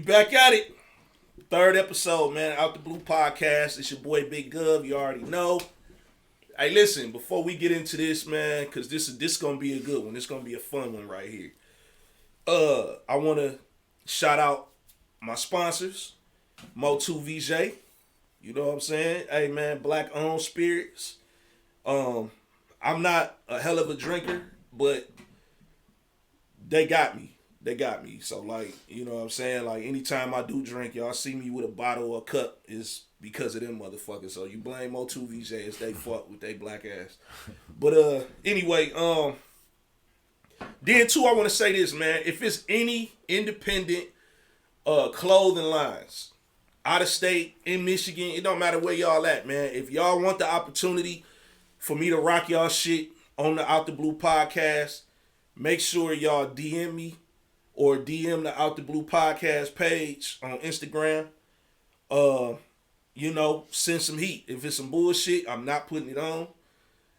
Back at it. Third episode, man. Out the Blue podcast. It's your boy Big Gov. You already know. Hey, listen, before we get into this, man, because this gonna be a good one. This gonna be a fun one right here. I wanna shout out my sponsors, Mo2VJ. You know what I'm saying? Hey man, black owned spirits. I'm not a hell of a drinker, but they got me. So, like, you know what I'm saying? Like, anytime I do drink, y'all see me with a bottle or a cup, is because of them motherfuckers. So, you blame Mo2VJ, it's they fuck with they black ass. But, anyway, then, too, I want to say this, man. If it's any independent clothing lines, out of state, in Michigan, it don't matter where y'all at, man. If y'all want the opportunity for me to rock y'all shit on the Out the Blue podcast, make sure y'all DM me. Or DM the Out the Blue podcast page on Instagram. Send some heat. If it's some bullshit, I'm not putting it on.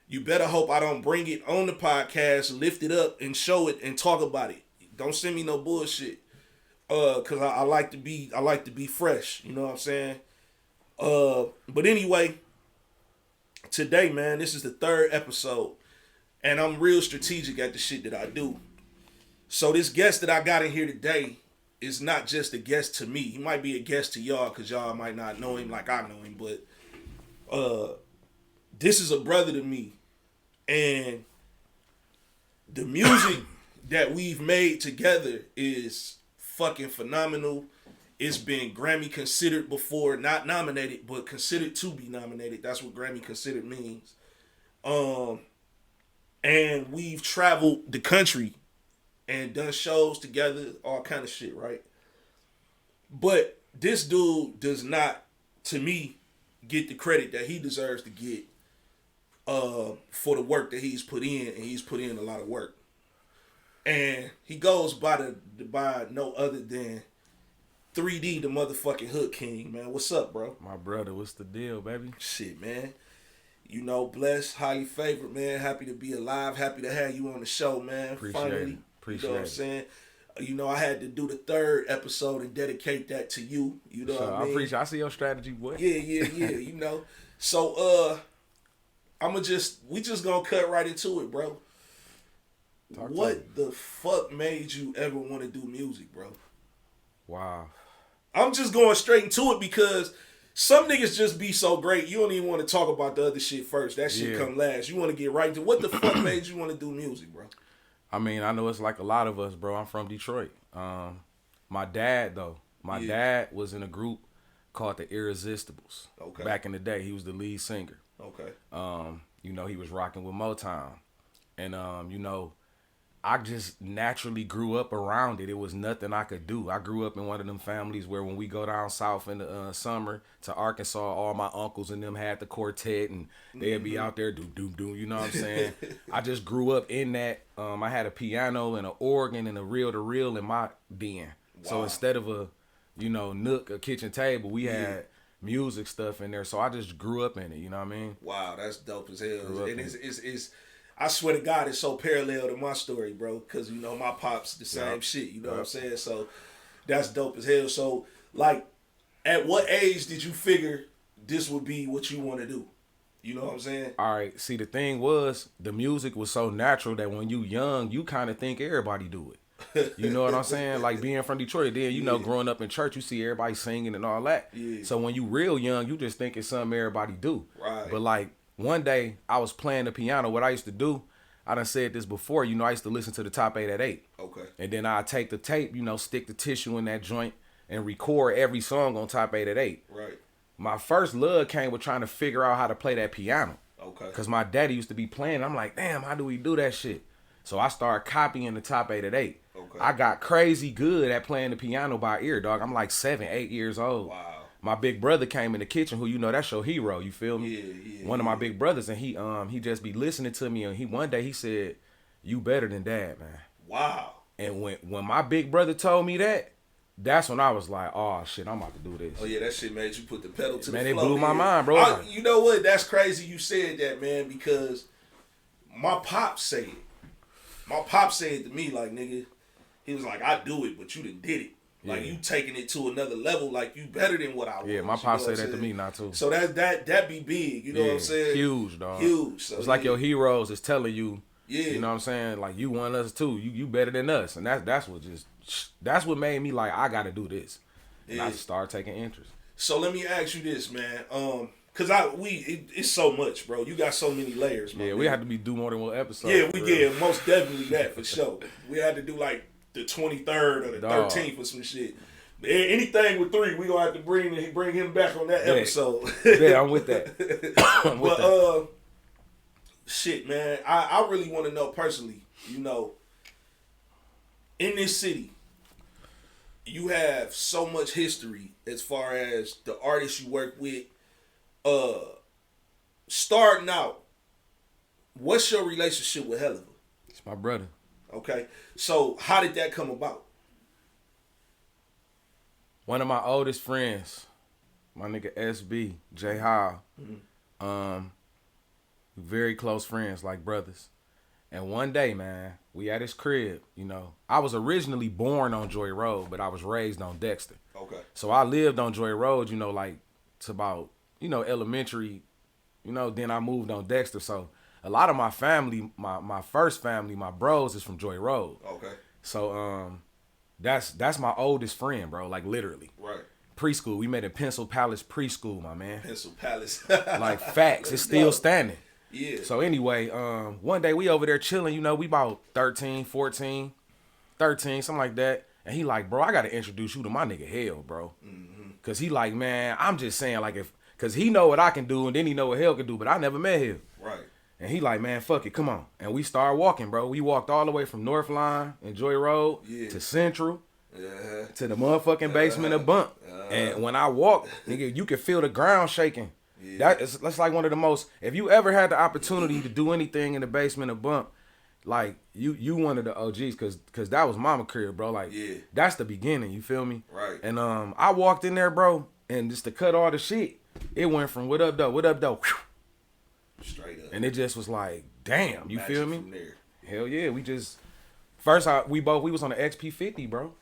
You better hope I don't bring it on the podcast, lift it up, and show it and talk about it. Don't send me no bullshit. Cause I like to be fresh. You know what I'm saying? But anyway, today, man, this is the third episode, and I'm real strategic at the shit that I do. So this guest that I got in here today is not just a guest to me. He might be a guest to y'all because y'all might not know him like I know him. But this is a brother to me. And the music that we've made together is fucking phenomenal. It's been Grammy considered before. Not nominated, but considered to be nominated. That's what Grammy considered means. And we've traveled the country and done shows together, all kind of shit, right? But this dude does not, to me, get the credit that he deserves to get for the work that he's put in, and he's put in a lot of work. And he goes by no other than 3D, the motherfucking Hood King, man. What's up, bro? My brother, what's the deal, baby? Shit, man. You know, blessed, highly favored, man. Happy to be alive. Happy to have you on the show, man. Appreciate it. You know what I'm saying? You know, I had to do the third episode and dedicate that to you. You know what I mean? I appreciate. I see your strategy, boy. Yeah. You know, so we just gonna cut right into it, bro. What the fuck made you ever want to do music, bro? Wow. I'm just going straight into it because some niggas just be so great, you don't even want to talk about the other shit first. That shit come last. You want to get right into what the fuck made you want to do music, bro? I mean, I know it's like a lot of us, bro. I'm from Detroit. My dad was in a group called the Irresistibles. Okay. Back in the day, he was the lead singer. Okay. He was rocking with Motown. And, I just naturally grew up around it. It was nothing I could do. I grew up in one of them families where when we go down south in the summer to Arkansas, all my uncles and them had the quartet and they'd be out there do, you know what I'm saying? I just grew up in that. I had a piano and an organ and a reel-to-reel in my den. Wow. So instead of a, nook, a kitchen table, we had music stuff in there. So I just grew up in it, you know what I mean? Wow, that's dope as hell. And it's I swear to God, it's so parallel to my story, bro. Because, my pop's the same shit. You know what I'm saying? So, that's dope as hell. So, like, at what age did you figure this would be what you want to do? You know what I'm saying? All right. See, the thing was, the music was so natural that when you young, you kind of think everybody do it. You know what I'm saying? Like, being from Detroit, then, growing up in church, you see everybody singing and all that. Yeah. So, when you real young, you just think it's something everybody do. Right. But, like, one day, I was playing the piano. What I used to do, I done said this before, I used to listen to the top 8 at 8. Okay. And then I'd take the tape, stick the tissue in that joint and record every song on top 8 at 8. Right. My first love came with trying to figure out how to play that piano. Okay. Because my daddy used to be playing. I'm like, damn, how do we do that shit? So I started copying the top 8 at 8. Okay. I got crazy good at playing the piano by ear, dog. I'm like 7, 8 years old. Wow. my big brother came in the kitchen, who, you know, that's your hero, you feel me? Yeah. One of my big brothers, and he just be listening to me, and one day he said, "You better than Dad, man." Wow. And when my big brother told me that, that's when I was like, "Oh shit, I'm about to do this." Oh yeah, that shit made you put the pedal to the floor. Man, it blew my mind, bro. You know what? That's crazy you said that, man, because my pop said it. My pop said to me, like, nigga, he was like, "I do it, but you done did it. Like, you taking it to another level. Like, you better than what I was." Yeah, my pop said that to me, not too. So that be big. You know what I'm saying? Huge, dog. Huge. So, it's like your heroes is telling you. Yeah. You know what I'm saying? Like, you want us too. You better than us, and that's what made me like, I got to do this. And I start taking interest. So let me ask you this, man. Cause it's so much, bro. You got so many layers, man. Yeah, we had to do more than one episode. Yeah, we did. Most definitely that, for sure. We had to do like the 23rd or the 13th or some shit. Anything with 3, we gonna have to bring him back on that episode. Yeah, I'm with that. But shit, man. I really want to know personally, you know, in this city, you have so much history as far as the artists you work with. Starting out, what's your relationship with Helliver? It's my brother. Okay, so how did that come about? One of my oldest friends, my nigga SB, J Hall, very close friends, like brothers. And one day, man, we at his crib, you know. I was originally born on Joy Road, but I was raised on Dexter. Okay. So I lived on Joy Road, you know, like to about, you know, elementary, you know, then I moved on Dexter. So a lot of my family, my first family, my bros is from Joy Road. Okay. So that's my oldest friend, bro, like literally. Right. Preschool. We met in Pencil Palace Preschool, my man. Pencil Palace. Like facts. It's still standing. Yeah. So anyway, one day we over there chilling, you know, we about 13, 14, 13, something like that. And he like, "Bro, I got to introduce you to my nigga Hell, bro." Mm-hmm. Cause he like, "Man, I'm just saying, like, cause he know what I can do and then he know what Hell can do, but I never met Hell." Right. And he like, "Man, fuck it, come on." And we started walking, bro. We walked all the way from North Line and Joy Road to Central to the motherfucking basement of Bump. And when I walked, nigga, you could feel the ground shaking. Yeah. That's like one of the most, if you ever had the opportunity to do anything in the basement of Bump, like you one of the OGs, cause that was mama crib, bro. Like that's the beginning, you feel me? Right. And I walked in there, bro, and just to cut all the shit, it went from what up though, whew, straight up. and it just was like, damn, you feel me? From there. Hell yeah, we was on the XP50, bro.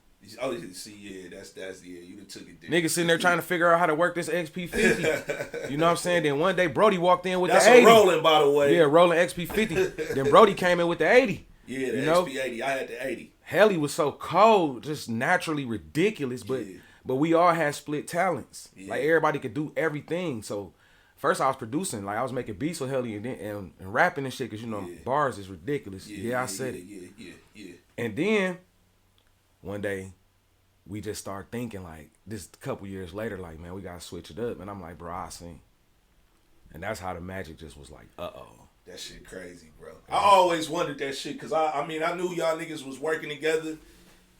Oh, see, yeah, that's you done took it there. Nigga sitting there trying to figure out how to work this XP50. You know what I'm saying? Then one day Brody walked in with that's the 80. That's a rolling, by the way. Yeah, rolling XP50. Then Brody came in with the 80. Yeah, the XP80. I had the 80. Helly was so cold, just naturally ridiculous, but we all had split talents. Yeah. Like everybody could do everything. So first I was producing, like I was making beats with Helly and rapping and shit, cause you know bars is ridiculous. I said it. Yeah. And then one day, we just start thinking like this. A couple years later, like, man, we gotta switch it up. And I'm like, bro, I sing. And that's how the magic just was like, that shit crazy, bro. I always wondered that shit because I mean I knew y'all niggas was working together.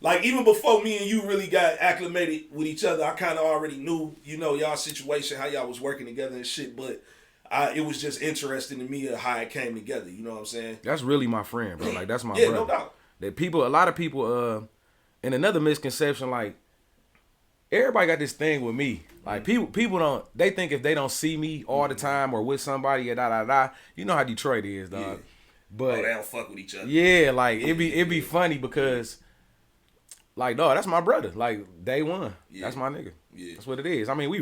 Like even before me and you really got acclimated with each other, I kind of already knew, you know, y'all situation, how y'all was working together and shit. But it was just interesting to me how it came together. You know what I'm saying? That's really my friend, bro. Like that's my brother. No doubt. A lot of people. And another misconception, like, everybody got this thing with me. Like, people don't, they think if they don't see me all the time or with somebody, you know how Detroit is, dog. Yeah. But they don't fuck with each other. Yeah, like, it be funny because, like, dog, that's my brother. Like, day one. Yeah. That's my nigga. Yeah. That's what it is. I mean, we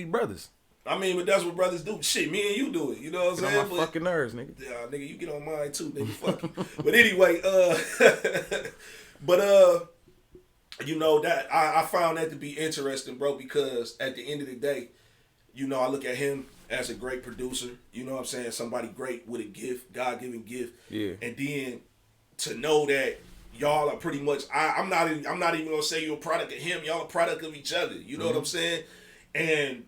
brothers. I mean, but that's what brothers do. Shit, me and you do it. You know what I'm saying? On my fucking nerves, nigga. Yeah, nigga, you get on mine too, nigga. Fuck you. But anyway, you know, that I found that to be interesting, bro, because at the end of the day, you know, I look at him as a great producer, you know what I'm saying? Somebody great with a gift, God-given gift. Yeah. And then to know that y'all are pretty much, I'm not even going to say you're a product of him, y'all a product of each other. You know what I'm saying? And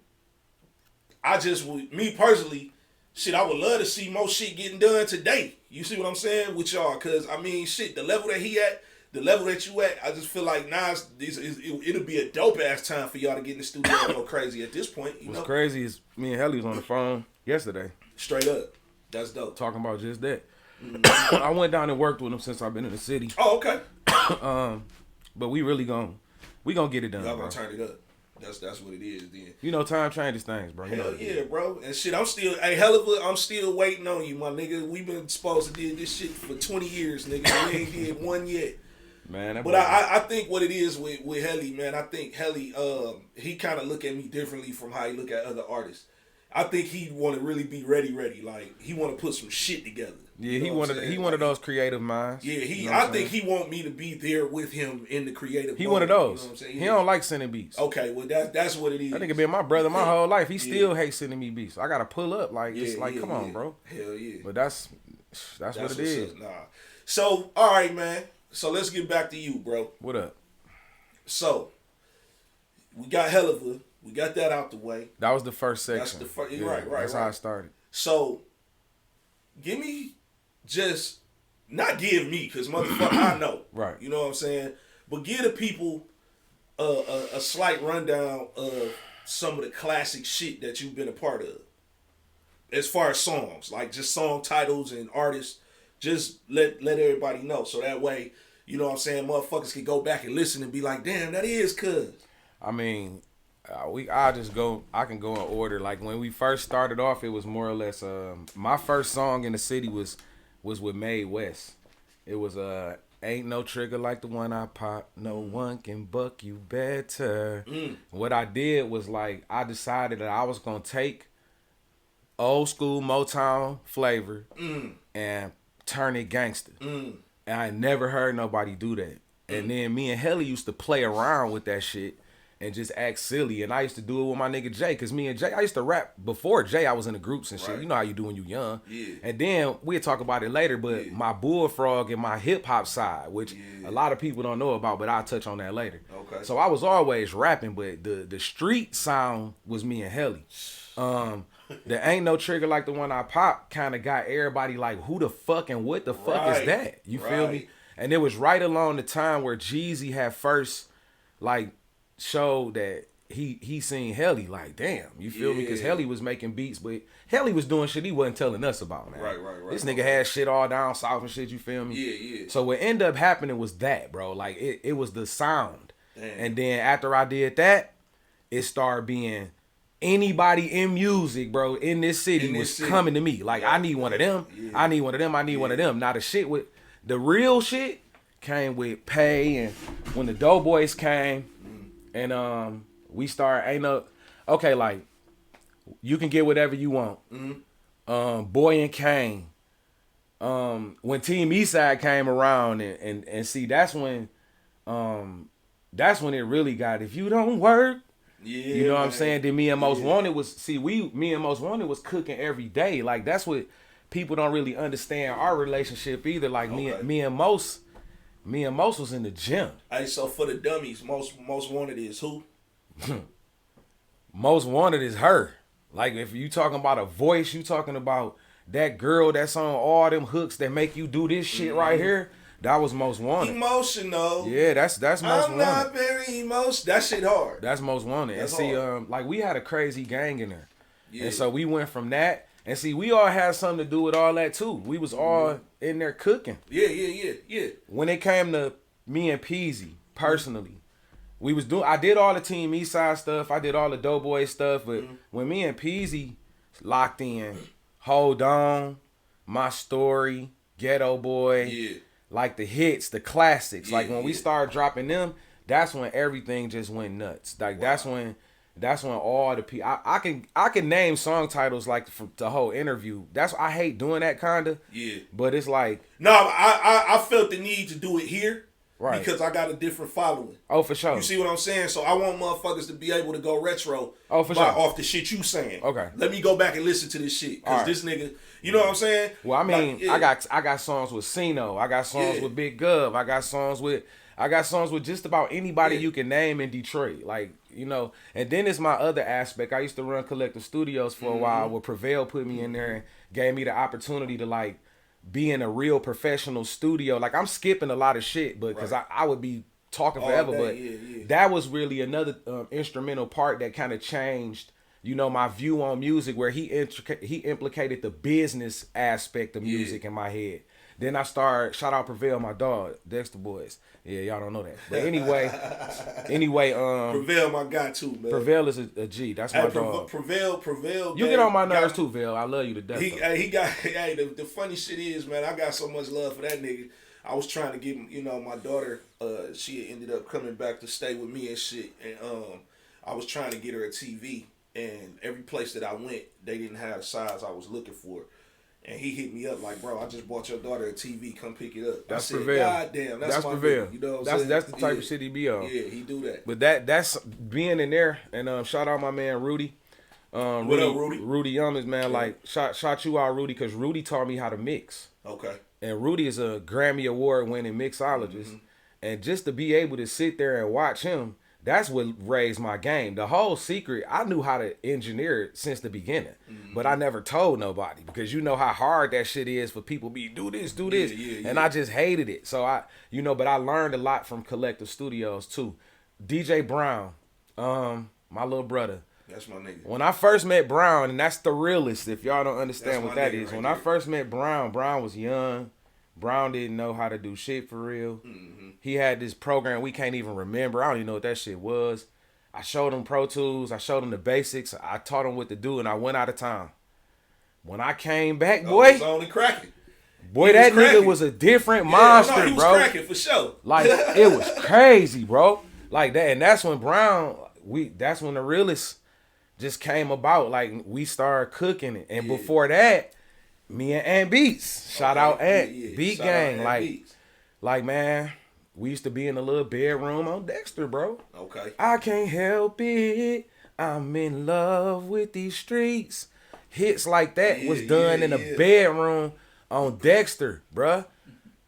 I just would, me personally, shit, I would love to see more shit getting done today. You see what I'm saying? With y'all, because, I mean, shit, the level that he at, the level that you at, I just feel like Nas, it'll be a dope ass time for y'all to get in the studio and go crazy at this point. What's crazy is me and Helly was on the phone yesterday. Straight up. That's dope. Talking about just that. Mm-hmm. I went down and worked with him since I've been in the city. Oh, okay. But we really gonna get it done. Y'all gonna turn it up. That's what it is then. You know, time changes things, bro. Hell yeah, bro. And shit, I'm still waiting on you, my nigga. We've been supposed to do this shit for 20 years, nigga. We ain't did one yet. Man, but I think what it is with Helly, man, I think Helly, he kind of look at me differently from how he look at other artists. I think he want to really be ready. Like he want to put some shit together. Yeah, he one of those creative minds. Yeah, I think he want me to be there with him in the creative. He one of those. You know what I'm saying? He don't like sending beats. Okay, well that's what it is. I think it been my brother my whole life. He still hates sending me beats. I gotta pull up come on, bro. Hell yeah. But that's what it is. Nah. So all right, man. So let's get back to you, bro. What up? So we got Helliver. We got that out the way. That was the first section. That's the first. Yeah, right. That's how I started. So give me not give me, because motherfucker, I know. Right. You know what I'm saying? But give the people a slight rundown of some of the classic shit that you've been a part of. As far as songs, like just song titles and artists, just let everybody know. So that way, you know what I'm saying, motherfuckers can go back and listen and be like, damn, that is cuz. I mean, I can go in order. Like when we first started off, it was more or less my first song in the city was with Mae West. It was ain't no trigger like the one I pop. No one can buck you better. What I did was like I decided that I was gonna take old school Motown flavor and turn it gangster. And I never heard nobody do that. And then me and Helly used to play around with that shit and just act silly. And I used to do it with my nigga Jay, because me and Jay, I used to rap before Jay. I was in the groups and shit. Right. You know how you do when you young. Yeah. And then we'll talk about it later, but my bullfrog and my hip hop side, which a lot of people don't know about, but I'll touch on that later. Okay. So I was always rapping, but the street sound was me and Helly. The ain't no trigger like the one I pop kind of got everybody like, who the fuck and what the fuck is that? You feel me? And it was right along the time where Jeezy had first like showed that he seen Helly, like, damn, you feel me? Because Helly was making beats, but Helly was doing shit he wasn't telling us about, man. Right. This nigga had shit all down south and shit, you feel me? Yeah. So what ended up happening was that, bro. Like, it was the sound. Damn. And then after I did that, it started being anybody in music, bro, in this city was coming to me. Like, I need one of them. Yeah. I need one of them. I need one of them. Now, the real shit came with Pay, and when the Doughboys came, and we started, like, you can get whatever you want. Boy and Kane. When Team Eastside came around, and see, that's when it really got, if you don't work, you know what I'm saying? Then me and Most Wanted was cooking every day. Like, that's what people don't really understand our relationship either. Like, me and Most was in the gym. Hey, so for the dummies, Most Wanted is who? Most Wanted is her. Like, if you talking about a voice, you talking about that girl that's on all them hooks that make you do this shit right here. That was Most Wanted. Emotional. Yeah, that's Most Wanted. I'm not very emotional. That shit hard. That's Most Wanted. That's and see, hard. Like, we had a crazy gang in there. Yeah. And so we went from that. And see, we all had something to do with all that too. We was all in there cooking. Yeah. When it came to me and Peasy, personally, I did all the Team Eastside stuff. I did all the Doughboy stuff. But when me and Peasy locked in, Hold On, My Story, Ghetto Boy, like the hits, the classics. Like when we started dropping them, that's when everything just went nuts. Like that's when all the people I can name song titles like from the whole interview. That's I hate doing that kinda. Yeah. But it's like I felt the need to do it here. Right. Because I got a different following. Oh, for sure. You see what I'm saying? So I want motherfuckers to be able to go retro. Oh, for sure. Off the shit you saying. Okay. Let me go back and listen to this shit. Because this nigga, you know what I'm saying? Well, I mean, like, I got songs with Sino. I got songs with Big Gov. I got songs with just about anybody you can name in Detroit. Like, you know. And then it's my other aspect. I used to run Collective Studios for a while where Prevail put me in there and gave me the opportunity to, like, be in a real professional studio. Like I'm skipping a lot of shit, but because I would be talking forever. But that was really another instrumental part that kind of changed, my view on music, where he implicated the business aspect of music in my head. Then I started, shout out Prevail, my dog, Dexter Boys. Yeah, y'all don't know that. But anyway, Prevail my guy too, man. Prevail is a G. That's my dog. Prevail. You get on my nerves too, Vail. I love you to death. He got, the funny shit is, man, I got so much love for that nigga. I was trying to get, my daughter, she ended up coming back to stay with me and shit. And I was trying to get her a TV. And every place that I went, they didn't have the size I was looking for. And he hit me up like, bro, I just bought your daughter a TV. Come pick it up. That's I said, Prevail. God damn, that's my Prevail. nigga. You know what I'm saying? That's the type of shit he be on. Yeah, he do that. But that's being in there. And shout out my man Rudy. What up, Rudy? Rudy Youngers, man. Yeah. Like shout you out, Rudy, because Rudy taught me how to mix. Okay. And Rudy is a Grammy Award winning mixologist. Mm-hmm. And just to be able to sit there and watch him, that's what raised my game. The whole secret, I knew how to engineer it since the beginning. Mm-hmm. But I never told nobody, because you know how hard that shit is for people to do this. Yeah. And I just hated it. So but I learned a lot from Collective Studios too. DJ Brown, my little brother. That's my nigga. When I first met Brown, and that's the realest, if y'all don't understand what that is. Right when I first met Brown was young. Brown didn't know how to do shit for real. Mm-hmm. He had this program we can't even remember. I don't even know what that shit was. I showed him Pro Tools. I showed him the basics. I taught him what to do, and I went out of town. When I came back, boy, it was only cracking. Boy, that nigga was a different monster, no, he was bro. Cracking for sure. Like it was crazy, bro. Like that, and that's when that's when the realest just came about. Like we started cooking it, and before that, me and Ant Beats. Shout out Ant. Beat Shout Gang. Like man, we used to be in a little bedroom on Dexter, bro. Okay. I can't help it. I'm in love with these streets. Hits like that was done in a bedroom on Dexter, bruh.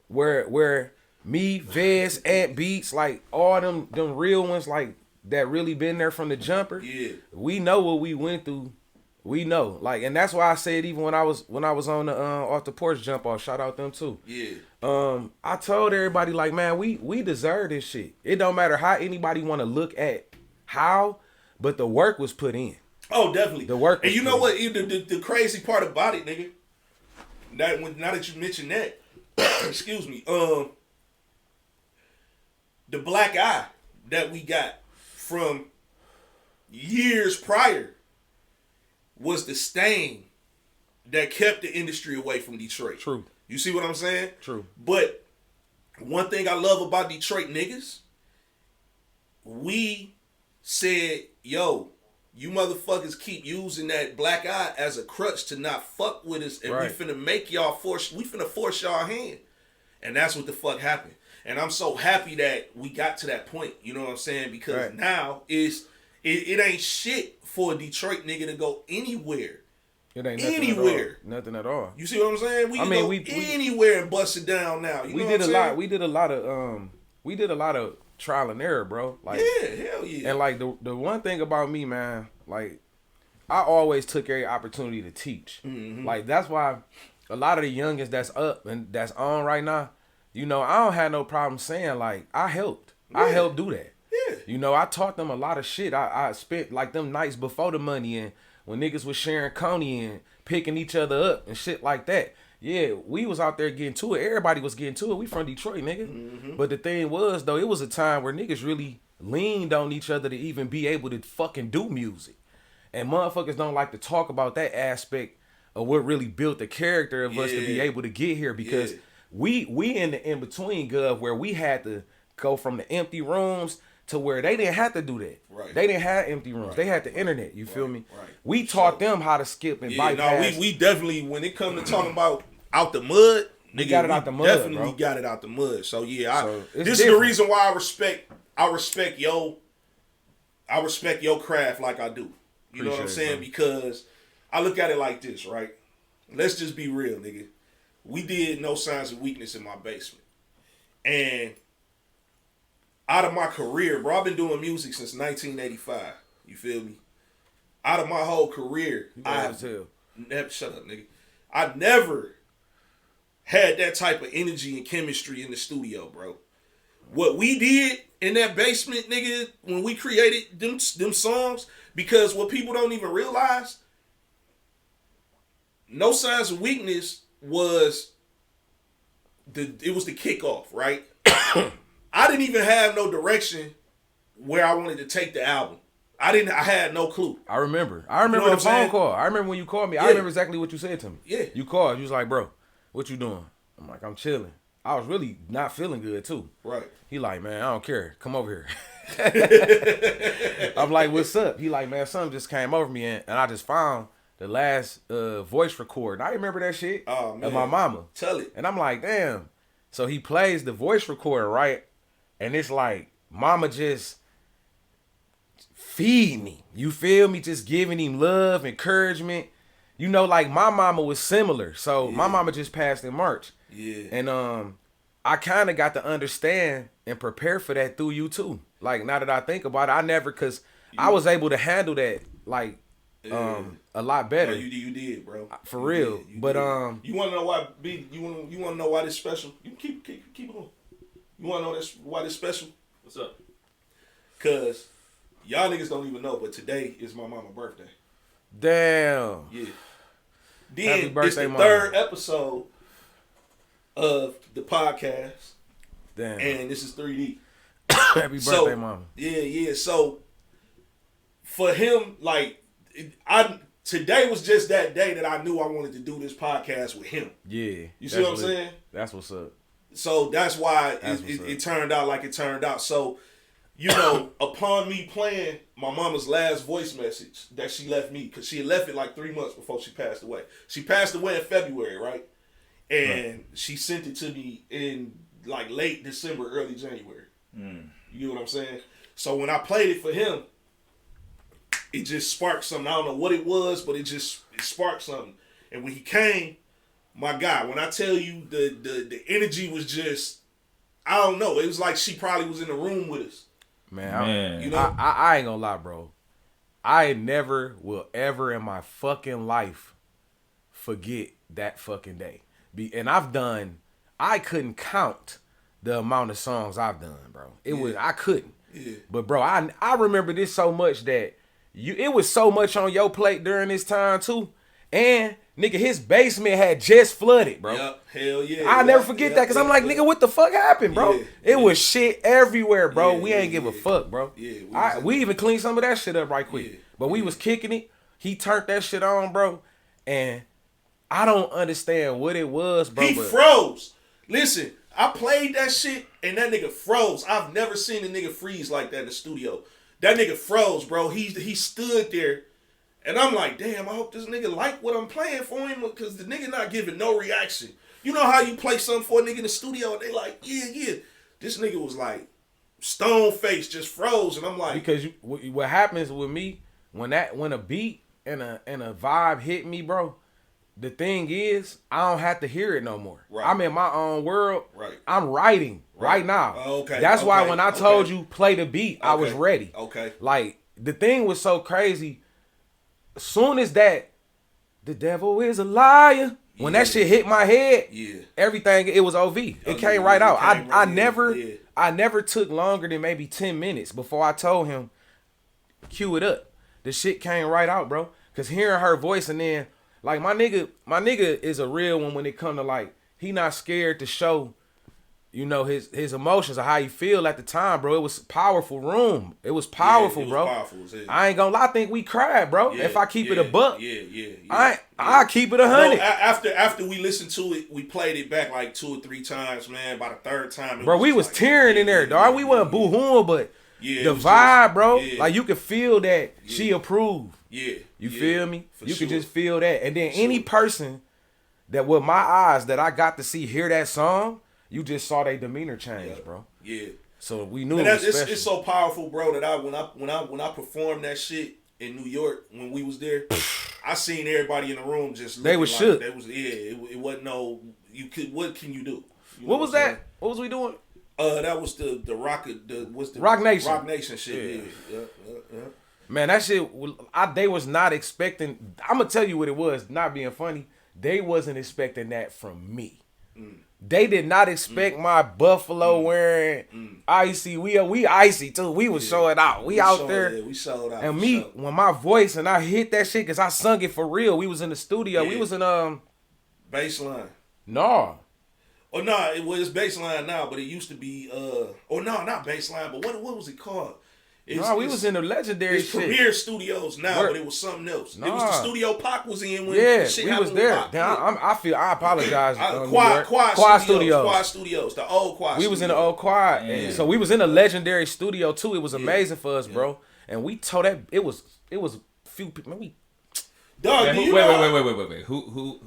Where me, Vez, Ant Beats, like all them real ones, like that really been there from the jumper. Yeah. We know what we went through. We know, like, and that's why I said even when I was on the off the porch jump off, shout out them too. Yeah. I told everybody like, man, we deserve this shit. It don't matter how anybody want to look at how, but the work was put in. Oh, definitely. The work. And you know what? The crazy part about it, nigga. Now that you mentioned that, excuse me. The black eye that we got from years prior was the stain that kept the industry away from Detroit. True. You see what I'm saying? True. But one thing I love about Detroit niggas, we said, yo, you motherfuckers keep using that black eye as a crutch to not fuck with us, and we finna force y'all hand. And that's what the fuck happened. And I'm so happy that we got to that point, you know what I'm saying? Because now it ain't shit for a Detroit nigga to go anywhere. It ain't anywhere. Nothing at all. You see what I'm saying? We can go anywhere and bust it down now. We did a lot of trial and error, bro. Like, yeah, hell yeah. And like the one thing about me, man, like I always took every opportunity to teach. Mm-hmm. Like that's why a lot of the youngest that's up and that's on right now, I don't have no problem saying like I helped. Yeah. I helped do that. Yeah. I taught them a lot of shit. I spent like them nights before the money and when niggas was sharing Coney and picking each other up and shit like that. Yeah, we was out there getting to it. Everybody was getting to it. We from Detroit, nigga. Mm-hmm. But the thing was, though, it was a time where niggas really leaned on each other to even be able to fucking do music. And motherfuckers don't like to talk about that aspect of what really built the character of us to be able to get here, because we in the in-between, Gov, where we had to go from the empty rooms to where they didn't have to do that. Right. They didn't have empty rooms. Right. They had the internet. You feel me? Right. We taught them how to skip and bypass. No, we definitely, when it comes to talking about out the mud, we got it out the mud, definitely bro. got it out the mud. So yeah, this is the reason why I respect your craft like I do. You know what I'm saying? Because I look at it like this, right? Let's just be real, nigga. We did No Signs of Weakness in my basement. And out of my career, bro, I've been doing music since 1985. You feel me? Out of my whole career, shut up, nigga. I never had that type of energy and chemistry in the studio, bro. What we did in that basement, nigga, when we created them songs, because what people don't even realize, No Signs of Weakness was the kickoff, right? I didn't even have no direction where I wanted to take the album. I had no clue. I remember the phone call. I remember when you called me. Yeah. I remember exactly what you said to me. Yeah. You called. You was like, bro, what you doing? I'm like, I'm chilling. I was really not feeling good too. Right. He like, man, I don't care. Come over here. I'm like, what's up? He like, man, something just came over me and I just found the last voice record. I remember that shit. Oh, man. Of my mama. Tell it. And I'm like, damn. So he plays the voice recorder, right? And it's like, mama just feed me. You feel me? Just giving him love, encouragement. You know, like my mama was similar. So my mama just passed in March. Yeah. And I kind of got to understand and prepare for that through you too. Like now that I think about it, cause I was able to handle that like a lot better. No, you did, bro. For real. But you want to know why? You want to know why this special? You keep going. You want to know why this special? What's up? Cause y'all niggas don't even know, but today is my mama's birthday. Damn. Yeah. Happy Then birthday, it's the mama. third episode of the podcast. Damn. And this is 3D. Happy birthday, mama. Yeah. So for him, like, today was just that day that I knew I wanted to do this podcast with him. Yeah. You see what I'm saying? That's what's up. So that's why it turned out like it turned out. So, you know, upon me playing my mama's last voice message that she left me, because she had left it like 3 months before she passed away. She passed away in February, right? And she sent it to me in like late December, early January. You know what I'm saying? So when I played it for him, it just sparked something. I don't know what it was, but it sparked something. And when he came, my God, when I tell you the energy was just, I don't know. It was like she probably was in the room with us. Man. You know? I ain't gonna lie, bro. I never will ever in my fucking life forget that fucking day. And I couldn't count the amount of songs I've done, bro. I couldn't. Yeah. But bro, I remember this so much that it was so much on your plate during this time too. And nigga, his basement had just flooded, bro. Yep, hell yeah. I'll never forget that, because I'm like, nigga, what the fuck happened, bro? Yeah, it was shit everywhere, bro. Yeah, we ain't give a fuck, bro. Yeah, we even cleaned some of that shit up right quick. Yeah, but we was kicking it. He turned that shit on, bro. And I don't understand what it was, bro. He froze. Listen, I played that shit and that nigga froze. I've never seen a nigga freeze like that in the studio. That nigga froze, bro. He stood there. And I'm like, damn, I hope this nigga like what I'm playing for him, because the nigga not giving no reaction. You know how you play something for a nigga in the studio and they like, yeah. This nigga was like stone face, just froze, and I'm like, because what happens with me when a beat and a vibe hit me, bro. The thing is, I don't have to hear it no more. Right. I'm in my own world. Right. I'm writing right now. Okay. That's why when I told you play the beat, I was ready. Okay. Like, the thing was so crazy. As soon as that, the devil is a liar. When that shit hit my head, everything, it was OV. It came right out. I never took longer than maybe 10 minutes before I told him, cue it up. The shit came right out, bro. Cause hearing her voice, and then like my nigga is a real one when it come to, like, he not scared to show, you know, his emotions or how he feel at the time, bro. It was powerful room. It was powerful, bro. Powerful, I ain't gonna lie, I think we cried, bro. If I keep it a buck, I keep it 100. No, after we listened to it, we played it back like 2 or 3 times, man. By the third time, bro, we was like, tearing in there, dog. We wasn't boo-hooing, but the vibe, bro, like you could feel that she approved. You feel me? You could just feel that. And then any person that with my eyes that I got to see hear that song, you just saw their demeanor change, bro. Yeah. So we knew it's so powerful, bro, that when I performed that shit in New York when we was there, I seen everybody in the room just they was shook. They was it wasn't no what can you do? What was that? What was we doing? That was the Rock Nation. Rock Nation shit. Yeah. Man, that shit, they was not expecting. I'm gonna tell you what it was. Not being funny, they wasn't expecting that from me. They did not expect my Buffalo wearing icy. We icy too. We was showing out. We out there. Yeah, we sold out. And me, when my voice and I hit that shit, cause I sung it for real. We was in the studio. Yeah. We was in Baseline. No. Oh no, it's Baseline now, but it used to be no, not Baseline, but what was it called? We was in the legendary it's shit. Premier Studios now, but it was something else. It was the studio Pac was in when the shit we happened was there. Pac. I apologize. Quad Studios, the old Quad. We was in the old Quad, and so we was in a legendary studio too. It was amazing for us, bro. And we told that it was few people. Man, Dog, wait. Who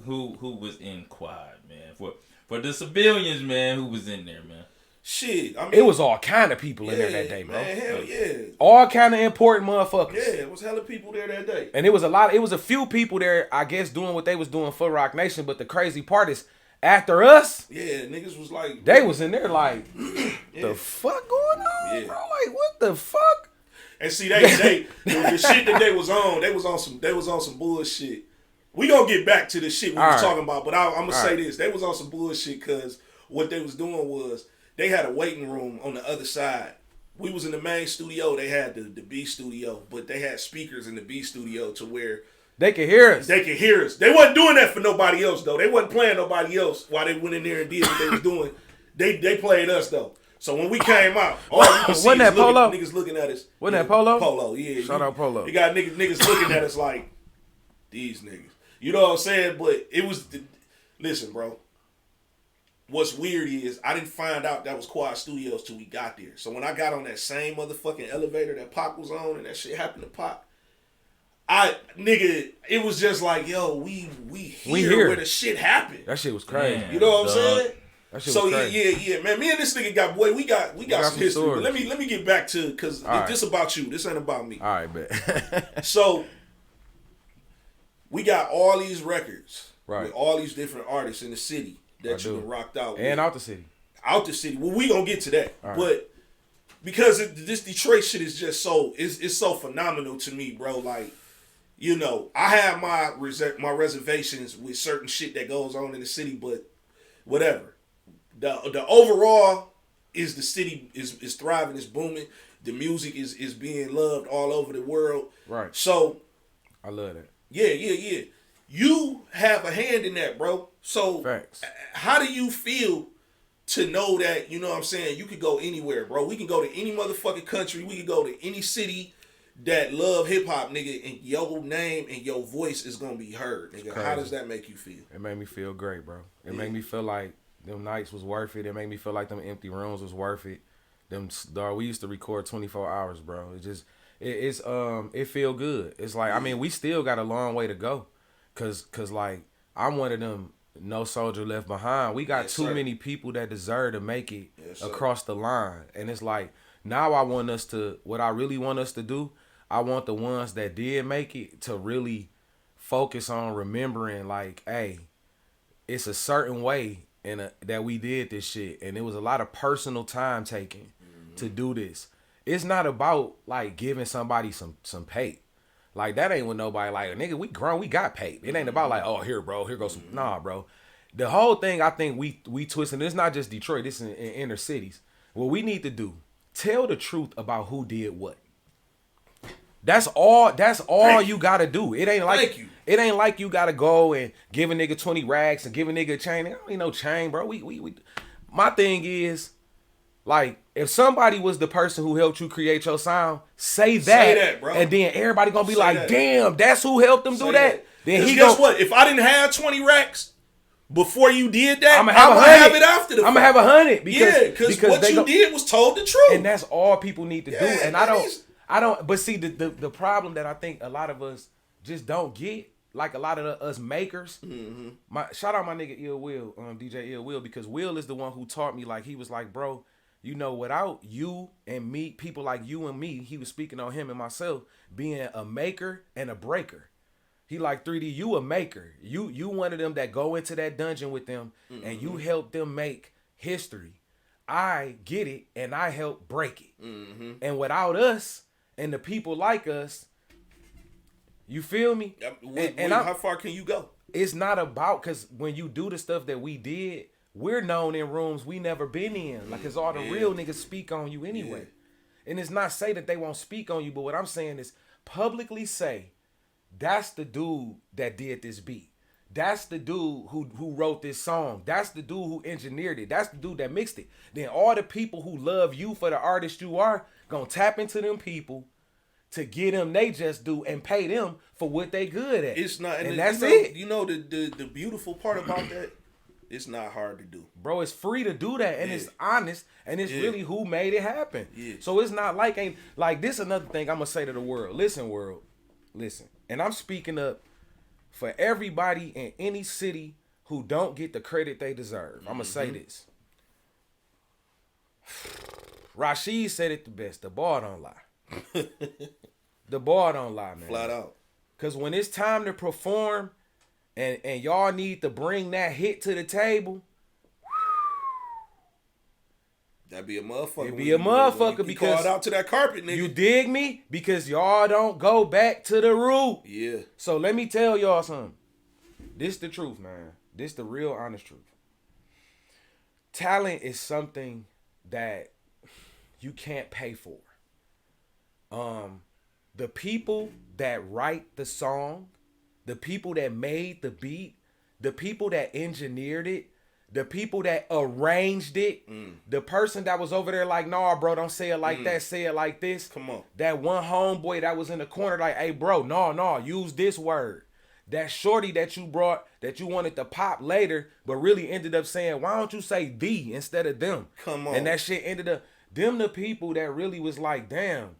was in Quad, man? For the civilians, man, who was in there, man? Shit, I mean, it was all kind of people in there that day, bro. Man, hell yeah. All kind of important motherfuckers. Yeah, it was hella people there that day. And it was a few people there, I guess, doing what they was doing for Rock Nation. But the crazy part is, after us, niggas was like, they was in there like, the fuck going on, bro? Like, what the fuck? And see, the shit that they was on some bullshit. We gonna get back to the shit we was talking about, but I'm gonna say this: they was on some bullshit because what they was doing was they had a waiting room on the other side. We was in the main studio. They had the B studio, but they had speakers in the B studio to where they could hear us. They wasn't doing that for nobody else though. They wasn't playing nobody else while they went in there and did what they was doing. They played us though. So when we came out, all you can see is niggas looking at us. Wasn't that Polo? Polo, yeah. Shout out Polo. You got niggas looking at us like, these niggas. You know what I'm saying? But it was, listen, bro. What's weird is I didn't find out that was Quad Studios till we got there. So when I got on that same motherfucking elevator that Pac was on and that shit happened to Pac, it was just like, yo, we here where the shit happened. That shit was crazy. Man, you know what I'm saying? That shit was crazy. Yeah, man. Me and this nigga got some history. But let me get back to, because this about you. This ain't about me. All right, bet. So we got all these records with all these different artists in the city that you rocked out with. And out the city. Out the city. Well, we gonna get to that. Right. But because this Detroit shit is just it's so phenomenal to me, bro. Like, you know, I have my reservations with certain shit that goes on in the city, but whatever. The overall is the city is thriving, is booming. The music is being loved all over the world. Right. So I love that. Yeah. You have a hand in that, bro. So facts. How do you feel to know that, you know what I'm saying, you could go anywhere, bro? We can go to any motherfucking country. We can go to any city that love hip-hop, nigga, and your name and your voice is going to be heard, nigga. How does that make you feel? It made me feel great, bro. It made me feel like them nights was worth it. It made me feel like them empty rooms was worth it. We used to record 24 hours, bro. It feel good. It's like, I mean, we still got a long way to go. Cause like, I'm one of them no soldier left behind. We got too many people that deserve to make it across the line. And it's like, now what I really want us to do, I want the ones that did make it to really focus on remembering, like, hey, it's a certain way that we did this shit. And it was a lot of personal time taking to do this. It's not about, like, giving somebody some pay. Like, that ain't what nobody, like, nigga, we grown, we got paid. It ain't about, like, oh, here, bro, here goes some. Nah, bro. The whole thing, I think we twisting. It's not just Detroit. It's in inner cities. What we need to do, tell the truth about who did what. That's all you gotta do. It ain't like you gotta go and give a nigga 20 racks and give a nigga a chain. I don't need no chain, bro. We my thing is, like, if somebody was the person who helped you create your sound, say that, bro. And then everybody gonna be like, damn, that's who helped them do that. Then guess what? If I didn't have 20 racks before you did that, I'm gonna have it after the fact. I'm gonna have 100 because what you did was told the truth. And that's all people need to do. And I don't. But see, the problem that I think a lot of us just don't get, like a lot of us makers. Shout out my nigga Ill Will, DJ Ill Will, because Will is the one who taught me. Like, he was like, bro, you know, without you and me, people like you and me, he was speaking on him and myself being a maker and a breaker. He like, 3D, you a maker. You one of them that go into that dungeon with them and you help them make history. I get it and I help break it. And without us and the people like us, you feel me? And how far can you go? It's not about, because when you do the stuff that we did, we're known in rooms we never been in. Like, cause all the real niggas speak on you anyway. And it's not say that they won't speak on you, but what I'm saying is publicly say, that's the dude that did this beat. That's the dude who wrote this song. That's the dude who engineered it. That's the dude that mixed it. Then all the people who love you for the artist you are gonna tap into them people to get them they just do and pay them for what they good at. It's not, and that's it. You know the beautiful part about that? It's not hard to do. Bro, it's free to do that, and it's honest, and it's really who made it happen. Yeah. So it's not like this. Another thing I'm gonna say to the world. Listen, world, listen. And I'm speaking up for everybody in any city who don't get the credit they deserve. I'm gonna say this. Rashid said it the best. The ball don't lie. The ball don't lie, man. Flat out. Cause when it's time to perform, and y'all need to bring that hit to the table. That'd be a motherfucker. It'd be a motherfucker because you called out to that carpet, nigga. You dig me? Because y'all don't go back to the root. Yeah. So let me tell y'all something. This the truth, man. This the real honest truth. Talent is something that you can't pay for. The people that write the song, the people that made the beat, the people that engineered it, the people that arranged it, the person that was over there like, nah, bro, don't say it like that, say it like this. Come on. That one homeboy that was in the corner like, hey, bro, no, use this word. That shorty that you brought, that you wanted to pop later, but really ended up saying, why don't you say thee instead of them? Come on. And that shit ended up, them the people that really was like, damn,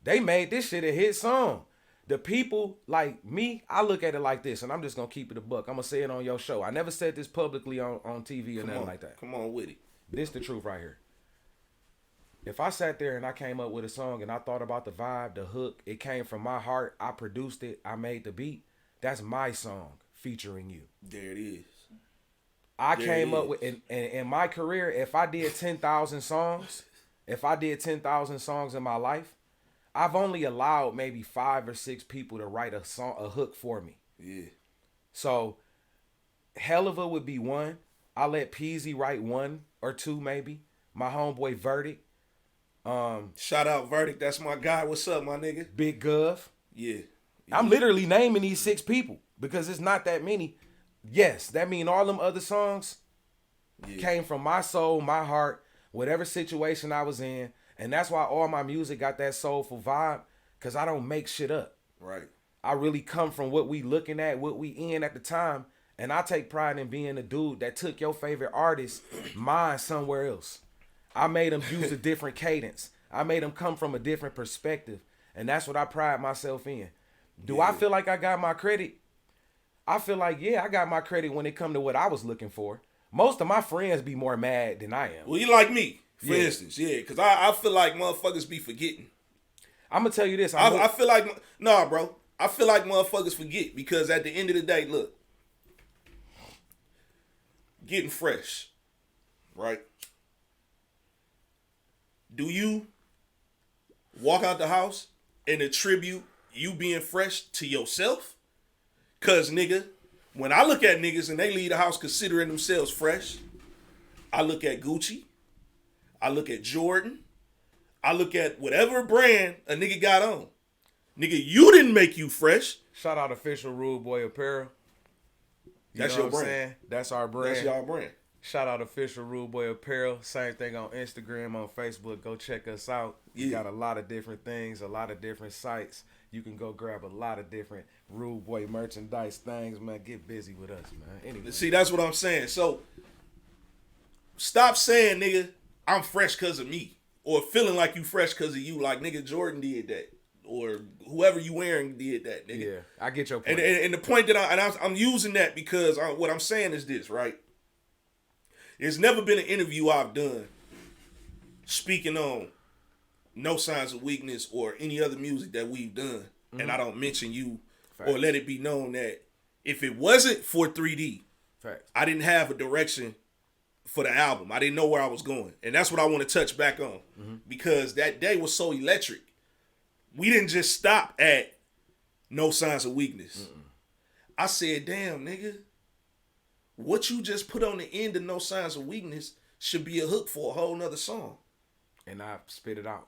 they made this shit a hit song. The people like me, I look at it like this, and I'm just gonna keep it a buck. I'm gonna say it on your show. I never said this publicly on TV or nothing like that. Come on with it. This the truth right here. If I sat there and I came up with a song and I thought about the vibe, the hook, it came from my heart, I produced it, I made the beat, that's my song featuring you. There it is. I came up with, in my career, if I did 10,000 songs, in my life, I've only allowed maybe 5 or 6 people to write a song, a hook for me. Yeah. So, Helluva would be one. I let Peasy write 1 or 2 maybe. My homeboy Verdict. Shout out Verdict. That's my guy. What's up, my nigga? Big Gov. Yeah. I'm literally naming these 6 people because it's not that many. Yes, that mean all them other songs came from my soul, my heart, whatever situation I was in. And that's why all my music got that soulful vibe, because I don't make shit up. Right. I really come from what we looking at, what we in at the time. And I take pride in being the dude that took your favorite artist, mine somewhere else. I made them use a different cadence. I made them come from a different perspective. And that's what I pride myself in. Do I feel like I got my credit? I feel like, I got my credit when it come to what I was looking for. Most of my friends be more mad than I am. Well, you like me. For instance, because I feel like motherfuckers be forgetting. I'm going to tell you this. I feel like, nah, bro. I feel like motherfuckers forget because at the end of the day, look, getting fresh, right? Do you walk out the house and attribute you being fresh to yourself? Because, nigga, when I look at niggas and they leave the house considering themselves fresh, I look at Gucci. I look at Jordan. I look at whatever brand a nigga got on. Nigga, you didn't make you fresh. Shout out Official Rude Boy Apparel. That's your brand. That's our brand. That's y'all brand. Shout out Official Rude Boy Apparel. Same thing on Instagram, on Facebook. Go check us out. We got a lot of different things, a lot of different sites. You can go grab a lot of different Rude Boy merchandise things, man. Get busy with us, man. Anyway. See, that's what I'm saying. So, stop saying, nigga, I'm fresh because of me, or feeling like you fresh because of you. Like, nigga, Jordan did that, or whoever you wearing did that, nigga. Yeah, I get your point. And the point that I'm using that because what I'm saying is this, right? There's never been an interview I've done speaking on No Signs of Weakness or any other music that we've done, and I don't mention you or let it be known that if it wasn't for 3D, I didn't have a direction for the album. I didn't know where I was going. And that's what I want to touch back on. Because that day was so electric. We didn't just stop at No Signs of Weakness. I said, damn, nigga, what you just put on the end of No Signs of Weakness should be a hook for a whole nother song. And I spit it out.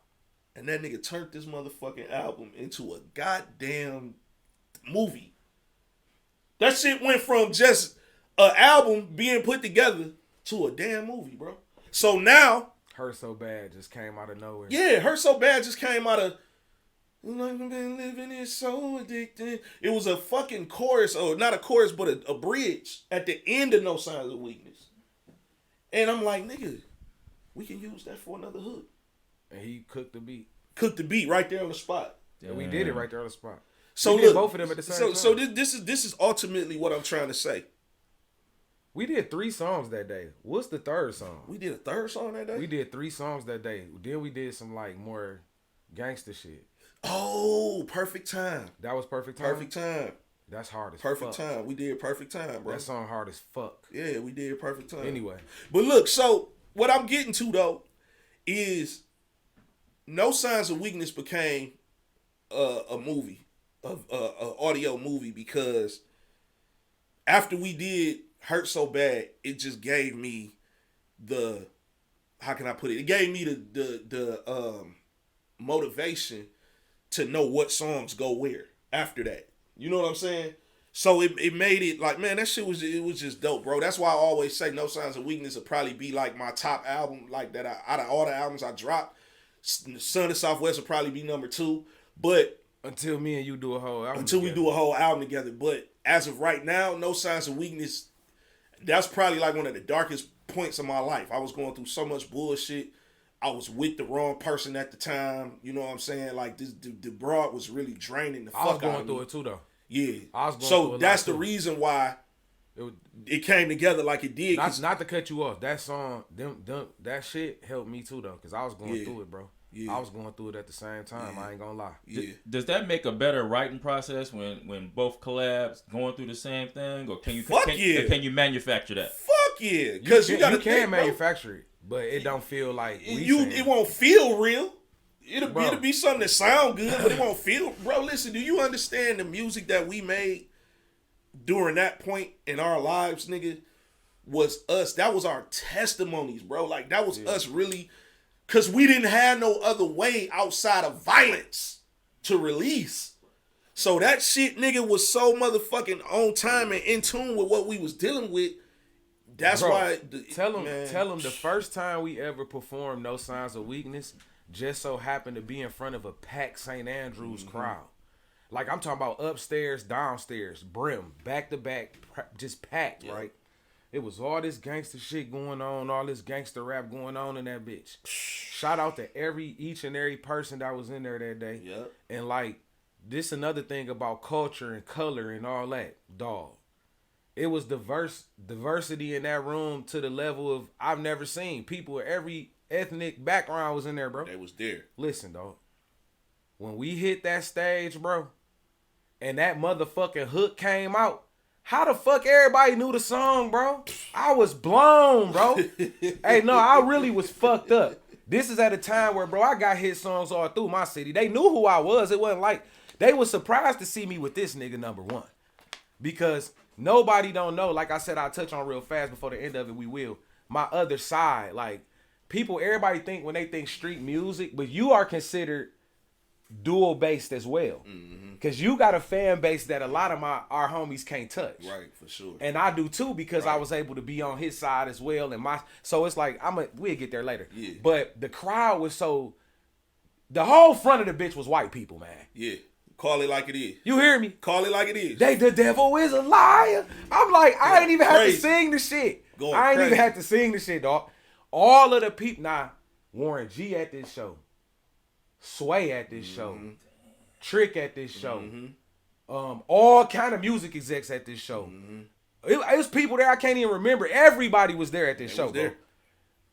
And that nigga turned this motherfucking album into a goddamn movie. That shit went from just an album being put together to a damn movie, bro. So now, Hurt So Bad just came out of nowhere. yeah, Hurt So Bad just came out of, like I've been living is so addicted. It was a fucking chorus, or not a chorus, but a bridge at the end of No Signs of Weakness. And I'm like, nigga, we can use that for another hook. And he cooked the beat. Cooked the beat right there on the spot. And we did it right there on the spot. So we did look, both of them at the same time. So this is ultimately what I'm trying to say. We did 3 songs that day. What's the third song? We did a third song that day? We did 3 songs that day. Then we did some like more gangster shit. Oh, Perfect Time. That was Perfect Time? Perfect Time. That's hard as Perfect fuck. Time. We did Perfect Time, bro. That song hard as fuck. Yeah, we did Perfect Time. Anyway. But look, so what I'm getting to though is No Signs of Weakness became a movie, a audio movie, because after we did Hurt So Bad, it just gave me the, how can I put it? It gave me the motivation to know what songs go where after that. You know what I'm saying? So it made it like, man, that shit was just dope, bro. That's why I always say No Signs of Weakness will probably be like my top album, like that. Out of all the albums I dropped, Son of Southwest will probably be number 2. But until me and you do a whole album until together. we do a whole album together. But as of right now, No Signs of Weakness, that's probably like one of the darkest points of my life. I was going through so much bullshit. I was with the wrong person at the time. You know what I'm saying? Like this, the broad was really draining the fuck out of me. I was going through it too, though. Yeah. I was going through so it that's the too. reason why it came together like it did. Not to cut you off. That song, that shit helped me too, though, because I was going through it, bro. Yeah. I was going through it at the same time. I ain't gonna lie. Yeah. Does that make a better writing process when both collabs going through the same thing, or can you can you manufacture that? Fuck yeah, because you can manufacture it, but it don't feel like it won't feel real. It'll be something that sound good, but it won't feel. Bro, listen, do you understand the music that we made during that point in our lives, nigga? Was us. That was our testimonies, bro. Like that was us really. Because we didn't have no other way outside of violence to release. So that shit, nigga, was so motherfucking on time and in tune with what we was dealing with. That's why... Tell them the first time we ever performed No Signs of Weakness just so happened to be in front of a packed St. Andrews crowd. Like, I'm talking about upstairs, downstairs, brim, back to back, just packed, right? It was all this gangster shit going on, all this gangster rap going on in that bitch. Shout out to each and every person that was in there that day. Yep. And like, this another thing about culture and color and all that, dog. It was diversity in that room to the level of I've never seen. People of every ethnic background was in there, bro. They was there. Listen, dog. When we hit that stage, bro, and that motherfucking hook came out, how the fuck everybody knew the song, bro? I was blown, bro. Hey, no, I really was fucked up. This is at a time where, bro, I got hit songs all through my city. They knew who I was. It wasn't like they was surprised to see me with this nigga number 1. Because nobody don't know. Like I said, I'll touch on real fast before the end of it, we will. My other side, like everybody think when they think street music, but you are considered dual based as well. Because you got a fan base that a lot of our homies can't touch. Right, for sure. And I do too, because I was able to be on his side as well. And so it's like we'll get there later. Yeah. But the crowd was the whole front of the bitch was white people, man. Yeah. Call it like it is. You hear me? Call it like it is. The devil is a liar. I'm like, I ain't even have to sing the shit. I ain't even have to sing the shit, dog. All of the people, Warren G at this show. Sway at this show. Trick at this show. All kind of music execs at this show. It was people there I can't even remember. Everybody was there at this show, bro.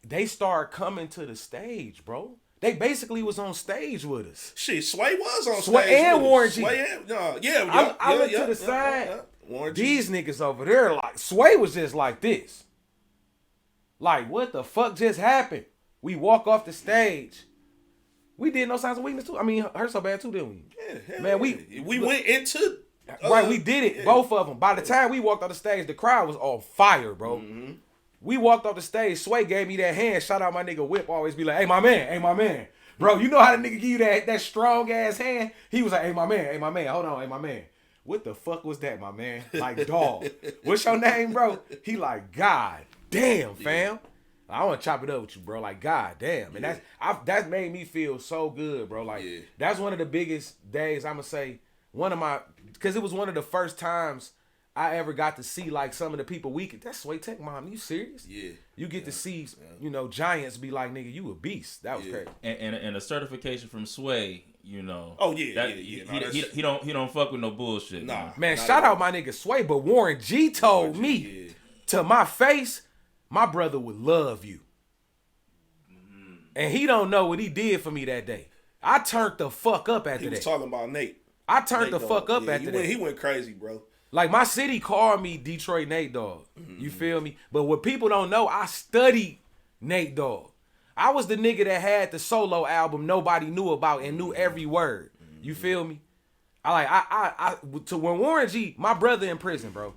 They started coming to the stage, bro. They basically was on stage with us. Shit, Sway was on Sway stage and with Warren us. G. I looked to the side. Warren G. These niggas over there, like, Sway was just like this. Like, what the fuck just happened? We walk off the stage. We did No Signs of Weakness too. I mean, Hurt So Bad too, didn't we? Yeah, man, we went into Right, we did it, both of them. By the time we walked off the stage, the crowd was on fire, bro. Mm-hmm. We walked off the stage. Sway gave me that hand. Shout out my nigga Whip. Always be like, hey, my man. Bro, you know how the nigga give you that strong ass hand? He was like, hey, my man. Hold on, hey, my man. What the fuck was that, my man? Like, dog. What's your name, bro? He like, God damn, fam. I want to chop it up with you, bro. Like, God damn. And that made me feel so good, bro. Like, that's one of the biggest days, I'm going to say, because it was one of the first times I ever got to see, like, some of the people that's Sway Tech, mom. You serious? Yeah. You get to see, giants be like, nigga, you a beast. That was crazy. And a certification from Sway, you know. Oh, yeah. He don't fuck with no bullshit. Nah. Man, shout out my nigga Sway, but Warren G told me to my face, my brother would love you. And he don't know what he did for me that day. I turned the fuck up after that. He was talking about Nate. I turned the fuck up after that. He went crazy, bro. Like, my city called me Detroit Nate Dogg. You feel me? But what people don't know, I studied Nate Dogg. I was the nigga that had the solo album nobody knew about and knew every word. You feel me? When Warren G, my brother in prison, bro.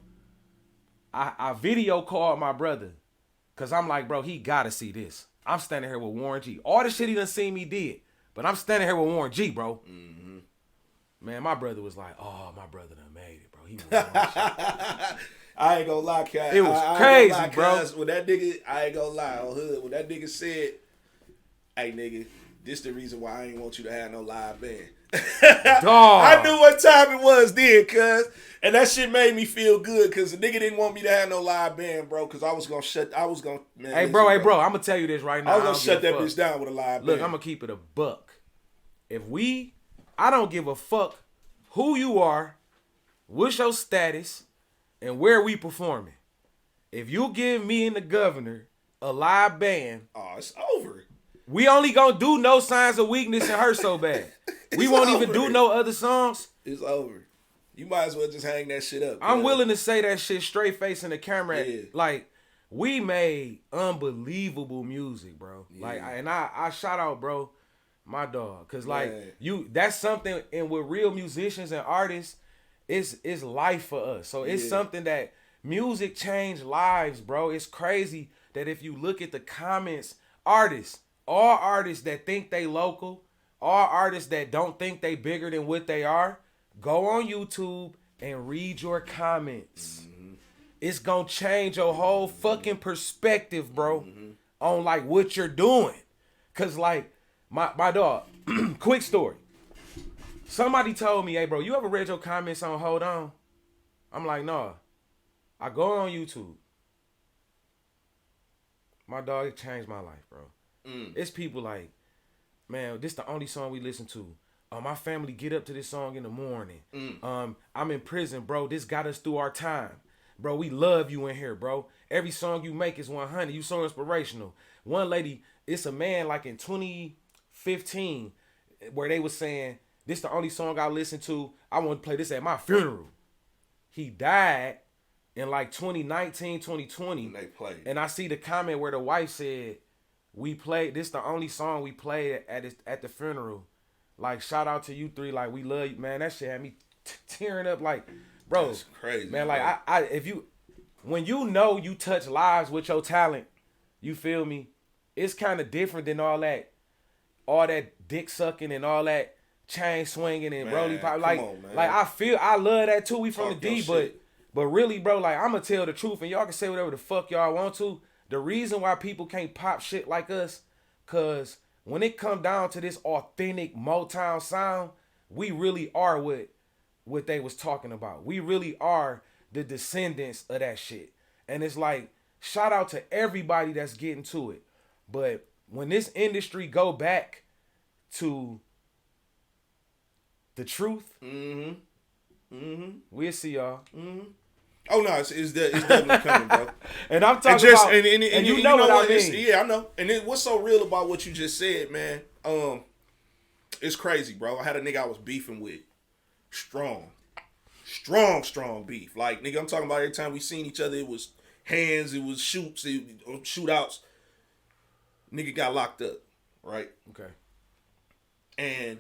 I video called my brother. Cause I'm like, bro, he gotta see this. I'm standing here with Warren G. All the shit he done seen me did. But I'm standing here with Warren G, bro. Mm-hmm. Man, my brother was like, oh, my brother done made it, bro. He was I ain't gonna lie, Kat. It was crazy, bro. When that nigga, I ain't gonna lie, on hood, when that nigga said, hey, nigga, this the reason why I ain't want you to have no live band. Dog. I knew what time it was then, cuz. And that shit made me feel good, because the nigga didn't want me to have no live band, bro, because I was gonna man. Hey, bro, I'm gonna tell you this right now. I was gonna shut that bitch down with a live band. Look, I'm gonna keep it a buck. I don't give a fuck who you are, what's your status, and where we performing. If you give me and the governor a live band, oh, it's over. We only gonna do No Signs of Weakness and Hurt So Bad. We won't even do no other songs. It's over. You might as well just hang that shit up. I'm willing to say that shit straight facing the camera. Yeah. Like, we made unbelievable music, bro. Yeah. Like, I shout out, bro, my dog. Cause like that's something, and with real musicians and artists, it's life for us. So it's something that music changed lives, bro. It's crazy that if you look at the comments, all artists that think they local, all artists that don't think they bigger than what they are, go on YouTube and read your comments. Mm-hmm. It's gonna change your whole fucking perspective, bro, on like what you're doing. Cause like my dog, quick story. Somebody told me, hey bro, you ever read your comments on Hold On? I'm like, nah. I go on YouTube. My dog, it changed my life, bro. It's people like, man, this the only song we listen to. My family get up to this song in the morning. I'm in prison, bro. This got us through our time. Bro, we love you in here, bro. Every song you make is 100. You so inspirational. One lady, it's a man like in 2015 where they was saying, this the only song I listen to. I want to play this at my funeral. He died in like 2019, 2020. And they played. And I see the comment where the wife said, we played, this the only song we played at the funeral. Like, shout out to you three. Like, we love you, man. That shit had me tearing up. Like, bro, that's crazy, man. Like, when you know you touch lives with your talent, you feel me? It's kind of different than all that dick sucking and all that chain swinging and rolly pop. Like, I love that too. We from the D, but really, bro, like, I'm gonna tell the truth, and y'all can say whatever the fuck y'all want to. The reason why people can't pop shit like us, cause when it come down to this authentic Motown sound, we really are what they was talking about. We really are the descendants of that shit. And it's like, shout out to everybody that's getting to it. But when this industry go back to the truth, we'll see y'all. Oh no, it's definitely coming, bro. And I'm talking about, and you know what I mean. Yeah, I know. And what's so real about what you just said, man? It's crazy, bro. I had a nigga I was beefing with, strong beef. Like, nigga, I'm talking about every time we seen each other, it was hands, it was shootouts. Nigga got locked up, right? Okay. And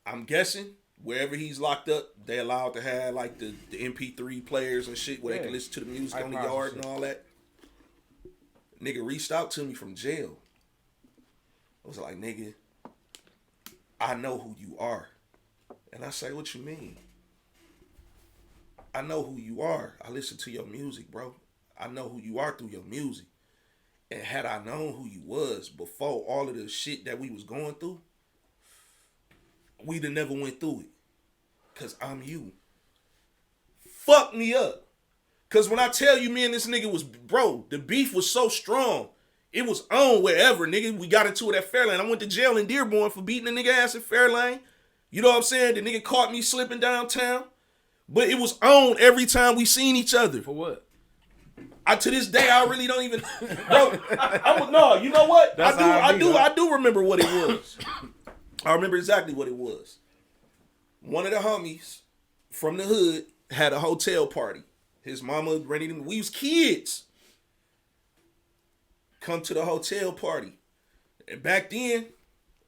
I'm guessing Wherever he's locked up, they allowed to have like the MP3 players and shit where they can listen to the music on the yard and all that. Nigga reached out to me from jail. I was like, nigga, I know who you are. And I say, what you mean? I know who you are. I listen to your music, bro. I know who you are through your music. And had I known who you was before all of the shit that we was going through, we'd have never went through it. Cause I'm you. Fuck me up. Cause when I tell you me and this nigga was, bro, the beef was so strong. It was on wherever, nigga. We got into it at Fairlane. I went to jail in Dearborn for beating the nigga ass at Fairlane. You know what I'm saying? The nigga caught me slipping downtown. But it was on every time we seen each other. For what? To this day, I really don't even, bro. No, you know what? I do remember what it was. I remember exactly what it was. One of the homies from the hood had a hotel party. His mama rented him. We was kids. Come to the hotel party. And back then,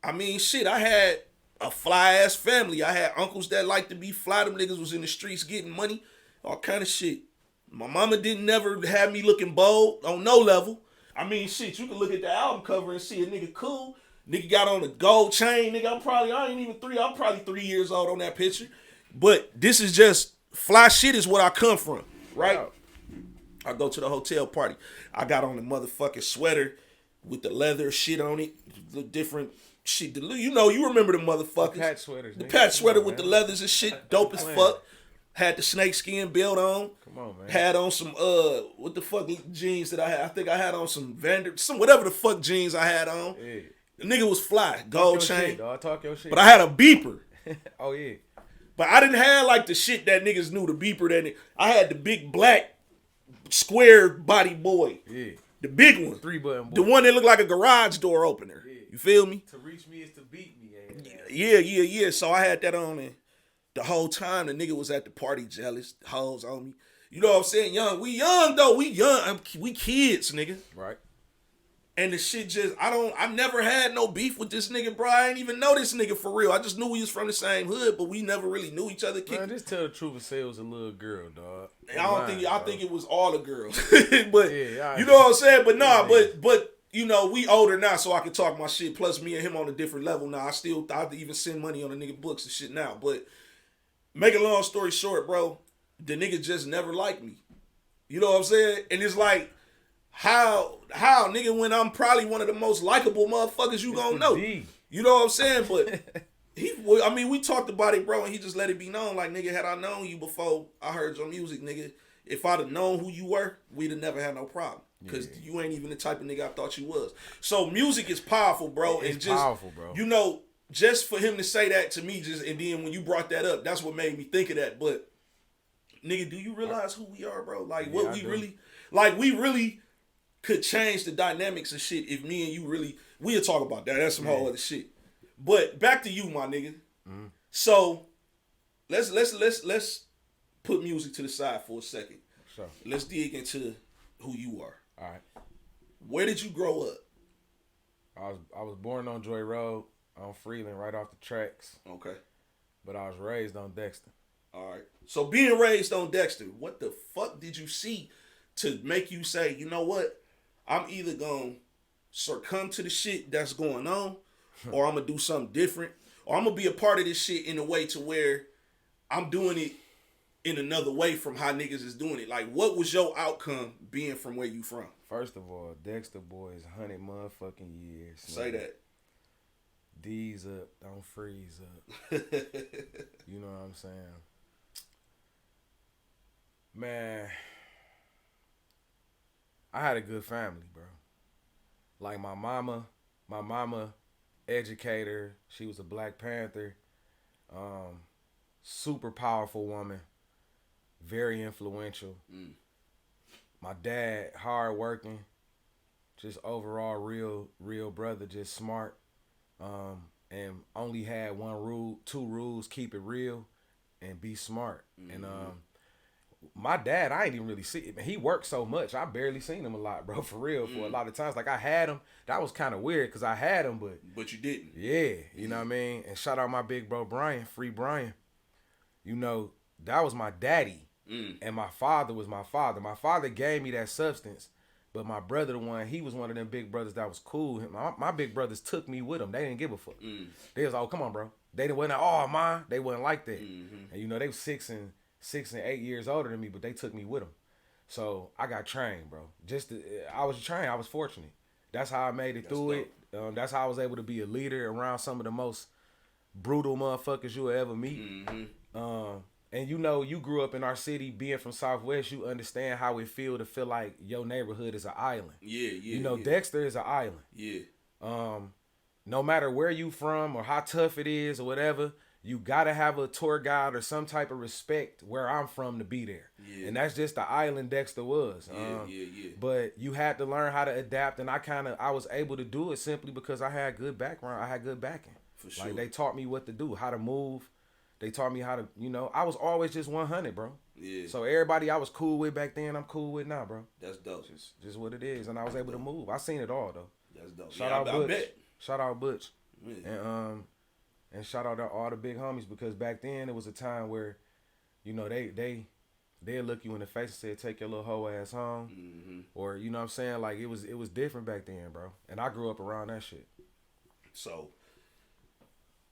I mean, shit, I had a fly-ass family. I had uncles that liked to be fly. Them niggas was in the streets getting money. All kind of shit. My mama didn't never have me looking bold on no level. I mean, shit, you can look at the album cover and see a nigga cool. Nigga got on a gold chain. Nigga, I'm probably 3 years old on that picture. But this is just, fly shit is what I come from, right? Wow. I go to the hotel party. I got on the motherfucking sweater with the leather shit on it. The different shit. You know, you remember the motherfuckers. The patch sweaters. The patch sweater with the leathers and shit. Dope as fuck. Had the snakeskin belt on. Come on, man. Had on some what the fuck jeans that I had. I think I had on some whatever the fuck jeans I had on. Yeah. The nigga was fly, gold chain. Talk your shit. But I had a beeper. Oh yeah. But I didn't have like the shit that niggas knew, the beeper I had the big black square body boy. Yeah. The big one. 3-button boy. The one that looked like a garage door opener. Yeah. You feel me? To reach me is to beat me. Yeah. So I had that on and the whole time the nigga was at the party jealous, hoes on me. You know what I'm saying? We young though. We young. We kids, nigga. Right. And the shit just, I never had no beef with this nigga, bro. I ain't even know this nigga for real. I just knew we was from the same hood, but we never really knew each other. Man, just tell the truth and say it was a little girl, dog. I think it was all the girls. But, yeah, you know what I'm saying? But nah, but you know, we older now, so I can talk my shit. Plus, me and him on a different level now. I even send money on the nigga books and shit now. But make a long story short, bro, the nigga just never liked me. You know what I'm saying? And it's like, how, nigga, when I'm probably one of the most likable motherfuckers you gonna know. You know what I'm saying? But we talked about it, bro, and he just let it be known. Like, nigga, had I known you before I heard your music, nigga, if I'd have known who you were, we'd have never had no problem. Because you ain't even the type of nigga I thought you was. So music is powerful, bro. It's powerful, bro. You know, just for him to say that to me, and then when you brought that up, that's what made me think of that. But, nigga, do you realize who we are, bro? Like, we really could change the dynamics of shit if me and you we'll talk about that. That's some whole other shit. But back to you, my nigga. Mm-hmm. So let's put music to the side for a second. Sure. Let's dig into who you are. All right. Where did you grow up? I was born on Joy Road on Freeland, right off the tracks. Okay. But I was raised on Dexter. All right. So being raised on Dexter, what the fuck did you see to make you say, you know what? I'm either going to succumb to the shit that's going on, or I'm going to do something different, or I'm going to be a part of this shit in a way to where I'm doing it in another way from how niggas is doing it. Like, what was your outcome being from where you from? First of all, Dexter boys, 100 motherfucking years. Say that. D's up, don't freeze up. You know what I'm saying? Man, I had a good family, bro. Like my mama, educator. She was a Black Panther. Super powerful woman. Very influential. Mm. My dad, hard working. Just overall real brother, just smart. And only had two rules, keep it real and be smart. Mm-hmm. And my dad, I ain't even really see him. He worked so much, I barely seen him a lot, bro. For real, for a lot of times. Like I had him. That was kind of weird because I had him, but you didn't. Yeah, you know what I mean. And shout out my big bro Brian, free Brian. You know, that was my daddy, and my father was my father. My father gave me that substance, but my brother, he was one of them big brothers that was cool. My big brothers took me with them. They didn't give a fuck. They was, oh, come on, bro. They wasn't, oh, mine. They wasn't like that. And you know, they was 6 and 8 years older than me, but they took me with them. So I got trained, bro. I was trained. I was fortunate. That's how I made it through it. That's how I was able to be a leader around some of the most brutal motherfuckers you'll ever meet. And you know, you grew up in our city, being from Southwest, you understand how it feel to feel like your neighborhood is an island. Yeah. You know, Dexter is an island. Yeah. No matter where you from or how tough it is or whatever, you gotta have a tour guide or some type of respect where I'm from to be there. Yeah. And that's just the island Dexter was. Yeah. But you had to learn how to adapt, and I was able to do it simply because I had good background. I had good backing. For sure. Like they taught me what to do, how to move. They taught me how to, you know, I was always just 100, bro. Yeah. So everybody I was cool with back then, I'm cool with now, bro. That's dope. Just what it is, and I was able to move. I seen it all though. That's dope. Shout out Butch. I bet. Shout out Butch. Yeah. And shout out to all the big homies, because back then it was a time where, you know, they'd look you in the face and say, take your little hoe ass home, or you know what I'm saying, like it was different back then, bro. And I grew up around that shit. So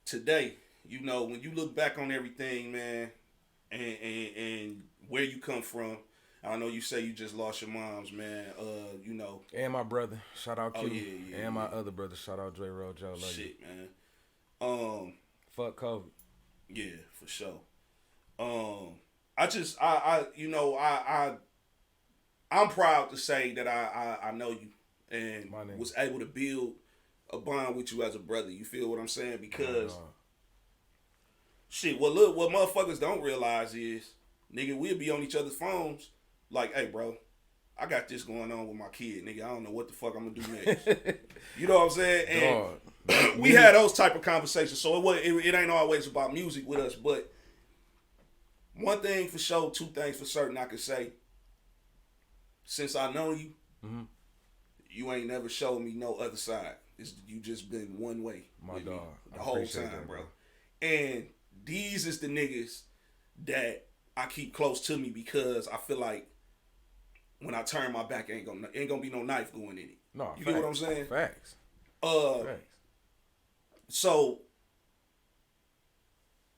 today, you know, when you look back on everything, man, and where you come from, I know you say you just lost your moms, man. You know, and my brother, shout out Q, and my yeah. other brother, shout out Dre Roll Joe. Love shit, you. Man. Fuck COVID. Yeah, for sure. I'm proud to say that I know you and was able to build a bond with you as a brother. You feel what I'm saying? Because shit, what motherfuckers don't realize is, nigga, we'll be on each other's phones like, hey, bro, I got this going on with my kid, nigga. I don't know what the fuck I'm gonna do next. You know what I'm saying? And we had those type of conversations. So it ain't always about music with us, but one thing for sure, two things for certain I could say. Since I know you, you ain't never showed me no other side. You just been one way. My dog. The whole time, that, bro. And these is the niggas that I keep close to me, because I feel like when I turn my back, ain't gonna be no knife going in it. No, you get what I'm saying? Facts. Facts. So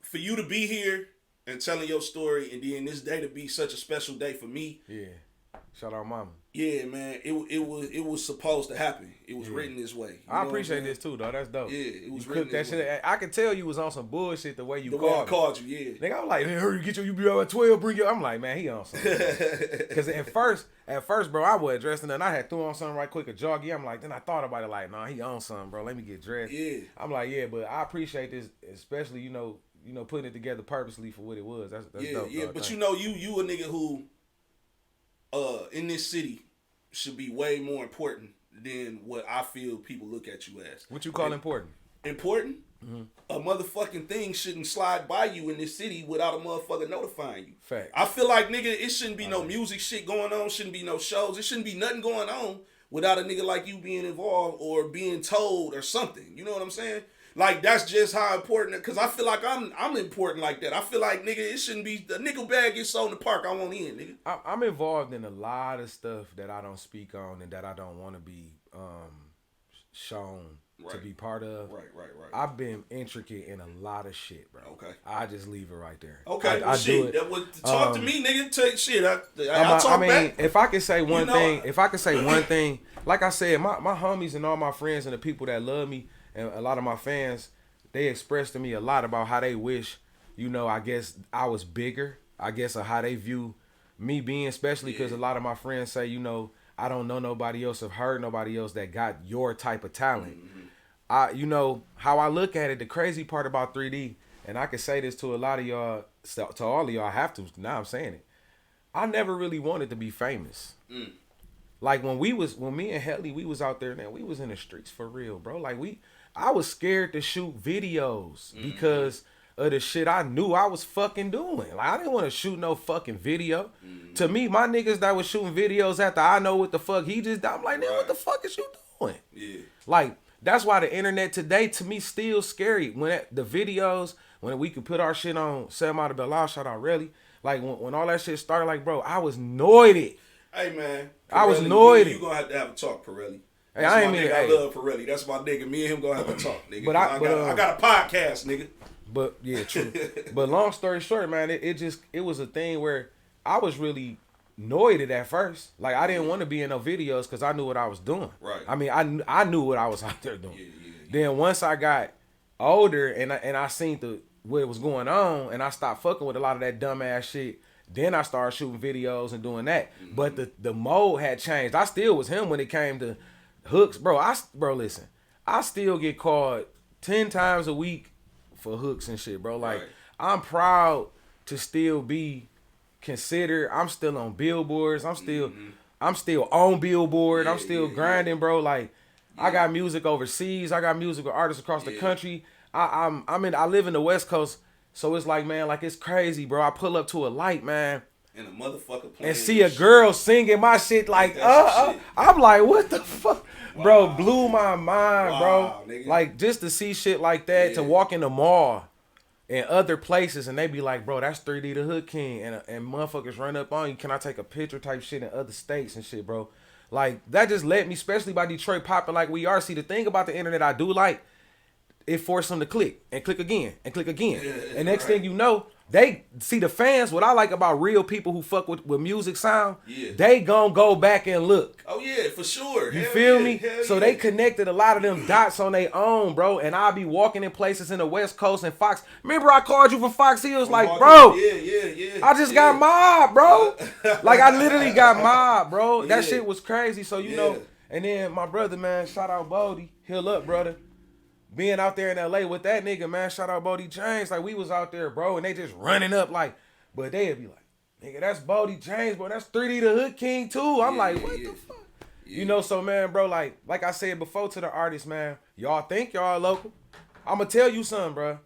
for you to be here and telling your story, and then this day to be such a special day for me. Yeah. Shout out mama. Yeah, man. It was supposed to happen. It was written this way. I appreciate this too, though. That's dope. Yeah, it was you written that shit. I can tell you was on some bullshit the way you called. The way I called you, yeah. Nigga, I was like, hey, hurry, get you be out at 12, bring you. I'm like, man, he on something. Because at first, bro, I wasn't dressed and then I had threw on something right quick, a joggy. I'm like, then I thought about it like, nah, he on something, bro. Let me get dressed. Yeah. I'm like, yeah, but I appreciate this, especially, you know, putting it together purposely for what it was. That's dope. Yeah, but you know, you a nigga who in this city should be way more important than what I feel people look at you as. What you call important? Important? Mm-hmm. A motherfucking thing shouldn't slide by you in this city without a motherfucker notifying you. Fact. I feel like, nigga, it shouldn't be no music shit going on, shouldn't be no shows, it shouldn't be nothing going on without a nigga like you being involved or being told or something. You know what I'm saying? Like, that's just how important, because I feel like I'm important like that. I feel like, nigga, it shouldn't be, the nickel bag gets sold in the park, I want in, nigga. I'm involved in a lot of stuff that I don't speak on and that I don't want to be shown to be part of. Right. I've been intricate in a lot of shit, bro. Okay. I just leave it right there. Okay, I shit. do it. That was, talk to me, nigga. Take shit. I mean, back. If I could say one thing, like I said, my homies and all my friends and the people that love me, and a lot of my fans, they expressed to me a lot about how they wish, you know, I guess I was bigger, I guess, of how they view me being, especially because a lot of my friends say, you know, I don't know nobody else, have heard nobody else that got your type of talent. Mm-hmm. You know, how I look at it, the crazy part about 3D, and I can say this to a lot of y'all, to all of y'all, I have to, now I'm saying it, I never really wanted to be famous. Like when me and Helly, we was out there, man, we was in the streets for real, bro. Like I was scared to shoot videos because of the shit I knew I was fucking doing. Like I didn't want to shoot no fucking video. To me, my niggas that was shooting videos after I know what the fuck he just done, I'm like, nigga, what the fuck is you doing? Yeah. Like, that's why the internet today to me still scary. When the videos, when we could put our shit on Selma to Bella, shout out really. Like when all that shit started, like, bro, I was noited. Hey man, I was Pirelli, noited. You gonna have to have a talk, Pirelli. Hey, That's I ain't my mean, nigga. hey. I love Pirelli. That's my nigga. Me and him gonna have to talk, nigga. But I got a podcast, nigga. But yeah, true. But long story short, man, it was a thing where I was really noited at first. Like I didn't want to be in no videos because I knew what I was doing. Right. I mean, I knew what I was out there doing. Yeah. Then once I got older and I seen what was going on and I stopped fucking with a lot of that dumbass shit. Then I started shooting videos and doing that. Mm-hmm. But the mode had changed. I still was him when it came to hooks, bro. Listen, I still get called 10 times a week for hooks and shit, bro. Like, I'm proud to still be considered. I'm still on billboards. I'm still on Billboard. I'm still grinding, bro. Like, I got music overseas. I got music with artists across the country. I live in the West Coast, so it's like, man, like it's crazy, bro. I pull up to a light, man, and a motherfucker playing and see a girl singing my shit like, I'm like, what the fuck, bro? Blew my mind, bro. Nigga. Like just to see shit like that, to walk in the mall and other places, and they be like, bro, that's 3D the Hood King, and motherfuckers run up on you. Can I take a picture type shit in other states and shit, bro? Like that just let me, especially by Detroit popping like we are. See, the thing about the internet I do like, it forced them to click and click again and click again. And next thing you know, they see the fans. What I like about real people who fuck with music sound, they gonna go back and look. Oh yeah, for sure. You feel me? So they connected a lot of them dots on their own, bro. And I'll be walking in places in the West Coast and Fox. Remember I called you from Fox Hills, like, bro. Yeah. I just got mobbed, bro. Like I literally got mobbed, bro. That shit was crazy. So you know, and then my brother, man, shout out Bodie. Heal up, brother. Being out there in LA with that nigga, man, shout out Bodie James. Like, we was out there, bro, and they just running up, like, but they'd be like, nigga, that's Bodie James, bro. That's 3D the Hood King, too. I'm like, what the fuck? You know, so, man, bro, like I said before to the artists, man, y'all think y'all local. I'm going to tell you something, bro.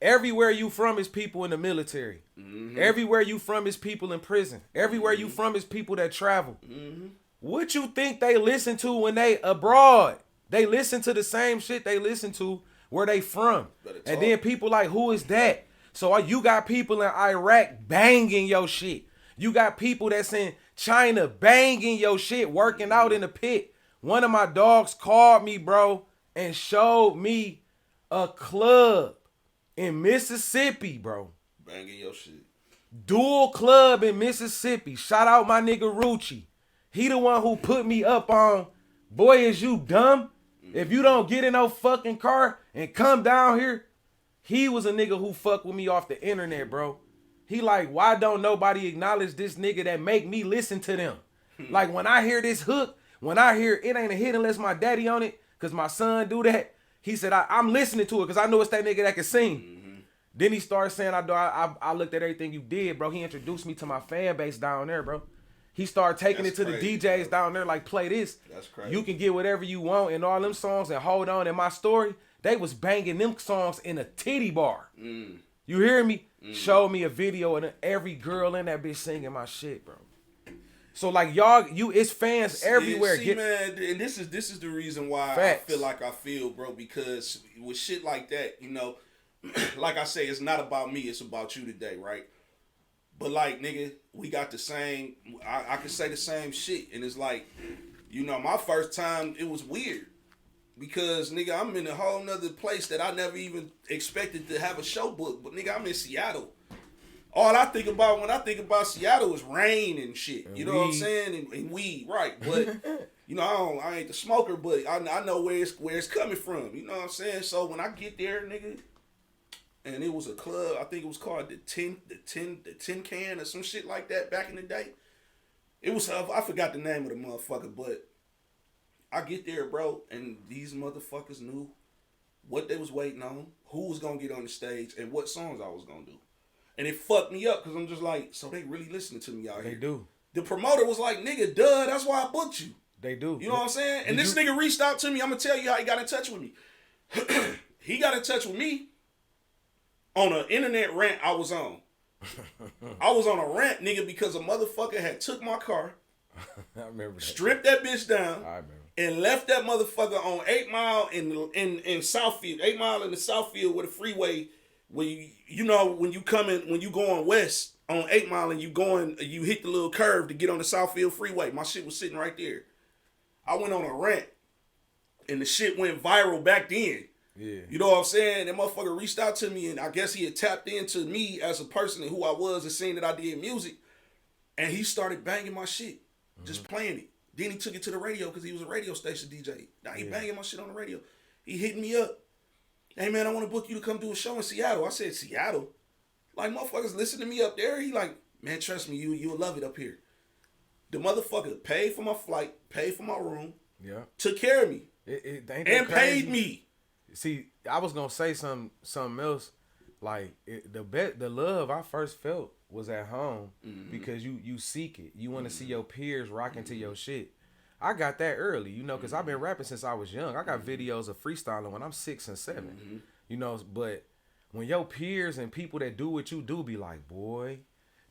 Everywhere you from is people in the military. Mm-hmm. Everywhere you from is people in prison. Everywhere you from is people that travel. Mm-hmm. What you think they listen to when they abroad? They listen to the same shit they listen to where they from. And then people like, who is that? So you got people in Iraq banging your shit. You got people that's in China banging your shit, working out in the pit. One of my dogs called me, bro, and showed me a club in Mississippi, bro. Banging your shit. Dual club in Mississippi. Shout out my nigga Rucci. He the one who put me up on, boy, is you dumb? If you don't get in no fucking car and come down here, he was a nigga who fucked with me off the internet, bro. He like, why don't nobody acknowledge this nigga that make me listen to them? Like when I hear this hook, when I hear it ain't a hit unless my daddy on it, cause my son do that. He said, I'm listening to it cause I know it's that nigga that can sing. Mm-hmm. Then he started saying, I looked at everything you did, bro. He introduced me to my fan base down there, bro. He started taking it to the DJs down there, like, play this. That's crazy. You can get whatever you want and all them songs and hold on. In my story, they was banging them songs in a titty bar. Mm. You hear me? Mm. Showed me a video and every girl in that bitch singing my shit, bro. So like y'all, it's fans everywhere. See, man, and this is the reason why I feel like I feel, bro, because with shit like that, you know, like I say, it's not about me, it's about you today, right? But like, nigga, we got the same, I can say the same shit. And it's like, you know, my first time, it was weird. Because, nigga, I'm in a whole nother place that I never even expected to have a show booked. But, nigga, I'm in Seattle. All I think about when I think about Seattle is rain and shit. You know what I'm saying? And weed, right. But, you know, I ain't the smoker, but I know where it's coming from. You know what I'm saying? So, when I get there, nigga, and it was a club, I think it was called the Tin Can or some shit like that back in the day. It was, I forgot the name of the motherfucker, but I get there, bro, and these motherfuckers knew what they was waiting on, who was gonna get on the stage, and what songs I was gonna do. And it fucked me up, because I'm just like, so they really listening to me out here. They do. The promoter was like, nigga, duh, that's why I booked you. They do. You know what I'm saying? And this nigga reached out to me. I'm gonna tell you how he got in touch with me. He got in touch with me. on an internet rant I was on. I was on a rant, nigga, because a motherfucker had took my car, I remember that. stripped that bitch down, I remember. and left that motherfucker on 8 Mile in Southfield, 8 Mile in the Southfield with a freeway where you know when you going west on 8 Mile and you hit the little curve to get on the Southfield freeway. My shit was sitting right there. I went on a rant and the shit went viral back then. Yeah. You know what I'm saying? That motherfucker reached out to me, and I guess he had tapped into me as a person and who I was and seeing that I did music. And he started banging my shit, just playing it. Then he took it to the radio because he was a radio station DJ. Now he banging my shit on the radio. He hit me up. Hey, man, I want to book you to come do a show in Seattle. I said, Seattle? Like, motherfuckers listen to me up there. He like, man, trust me, you'll love it up here. The motherfucker paid for my flight, paid for my room, took care of me, and paid me. See, I was gonna say something else. Like the love I first felt was at home because you seek it. You want to see your peers rocking to your shit. I got that early, you know, because I've been rapping since I was young. I got videos of freestyling when I'm 6 and 7, you know. But when your peers and people that do what you do be like, boy,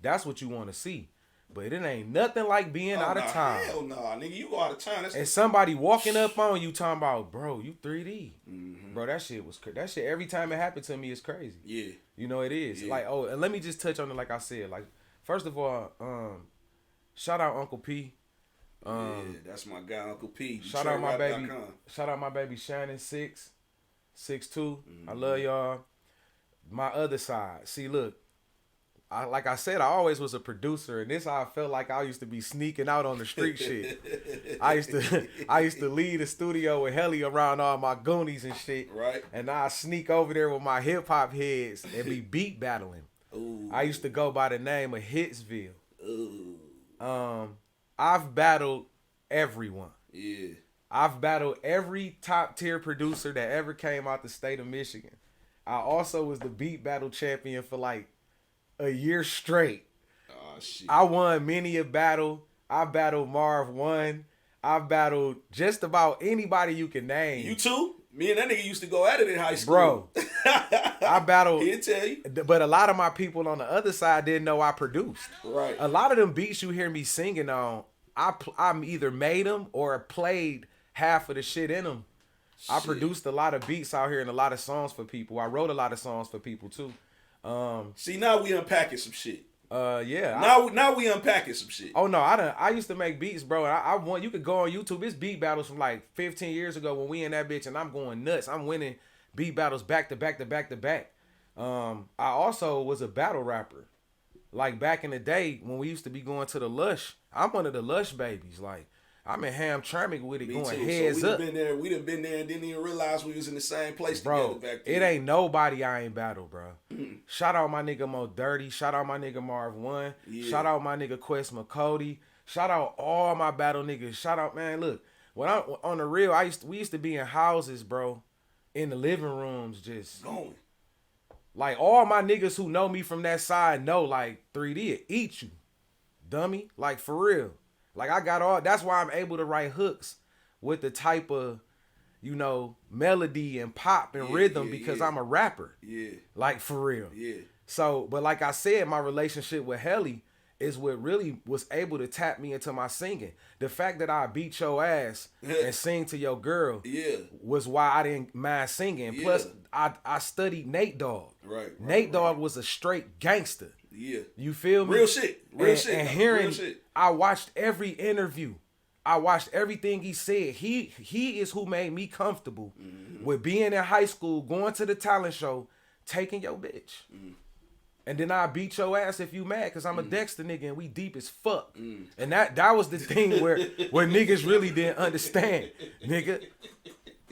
that's what you want to see. But it ain't nothing like being out of town. Hell no, nigga, you go out of town. And somebody walking up on you talking about, bro, you 3D. Bro, that shit was crazy. That shit, every time it happened to me, is crazy. Yeah. You know, it is. Yeah. Like, oh, and let me just touch on it like I said. Like, first of all, shout out Uncle P. Yeah, that's my guy, Uncle P. Shout out my baby Shannon 6'2". I love y'all. My other side. See, look. Like I said, I always was a producer, and this how I felt like I used to be sneaking out on the street shit. I used to leave the studio with Helly around all my goonies and shit. Right. And I sneak over there with my hip hop heads and be beat battling. Ooh. I used to go by the name of Hitsville. Ooh. I've battled everyone. Yeah. I've battled every top tier producer that ever came out the state of Michigan. I also was the beat battle champion for like a year straight. Oh, shit. I won many a battle. I battled Marv 1. I battled just about anybody you can name. You too? Me and that nigga used to go at it in high school. Bro, I battled. He'll tell you. But a lot of my people on the other side didn't know I produced. Right. A lot of them beats you hear me singing on, I either made them or played half of the shit in them. Shit. I produced a lot of beats out here and a lot of songs for people. I wrote a lot of songs for people too. See, now we unpacking some shit. Yeah. Now we unpacking some shit. Oh no, I used to make beats, bro. And I want you could go on YouTube. It's beat battles from like 15 years ago when we in that bitch, and I'm going nuts. I'm winning beat battles back to back to back to back. I also was a battle rapper. Like back in the day when we used to be going to the Lush. I'm one of the Lush babies. Like I'm in Hamtramck with it. Me going too. Heads so up. We done been there and didn't even realize we was in the same place bro, together back then. It ain't nobody I ain't battled, bro. Shout out my nigga Mo Dirty. Shout out my nigga Marv 1. Yeah. Shout out my nigga Quest McCody. Shout out all my battle niggas. Shout out, man, look. When I on the real, we used to be in houses, bro, in the living rooms just going. Like all my niggas who know me from that side know like 3D eat you. Dummy. Like for real. Like I got all, that's why I'm able to write hooks with the type of, you know, melody and pop and rhythm because I'm a rapper. Yeah. Like for real. Yeah. So, but like I said, my relationship with Helly is what really was able to tap me into my singing. The fact that I beat your ass and sing to your girl was why I didn't mind singing. Yeah. Plus, I studied Nate Dogg. Right. Nate Dogg was a straight gangster. Yeah. You feel me? Real shit. And hearing, I watched every interview. I watched everything he said. He is who made me comfortable with being in high school, going to the talent show, taking your bitch. And then I beat your ass if you mad, because I'm a Dexter nigga and we deep as fuck. And that was the thing where niggas really didn't understand, nigga.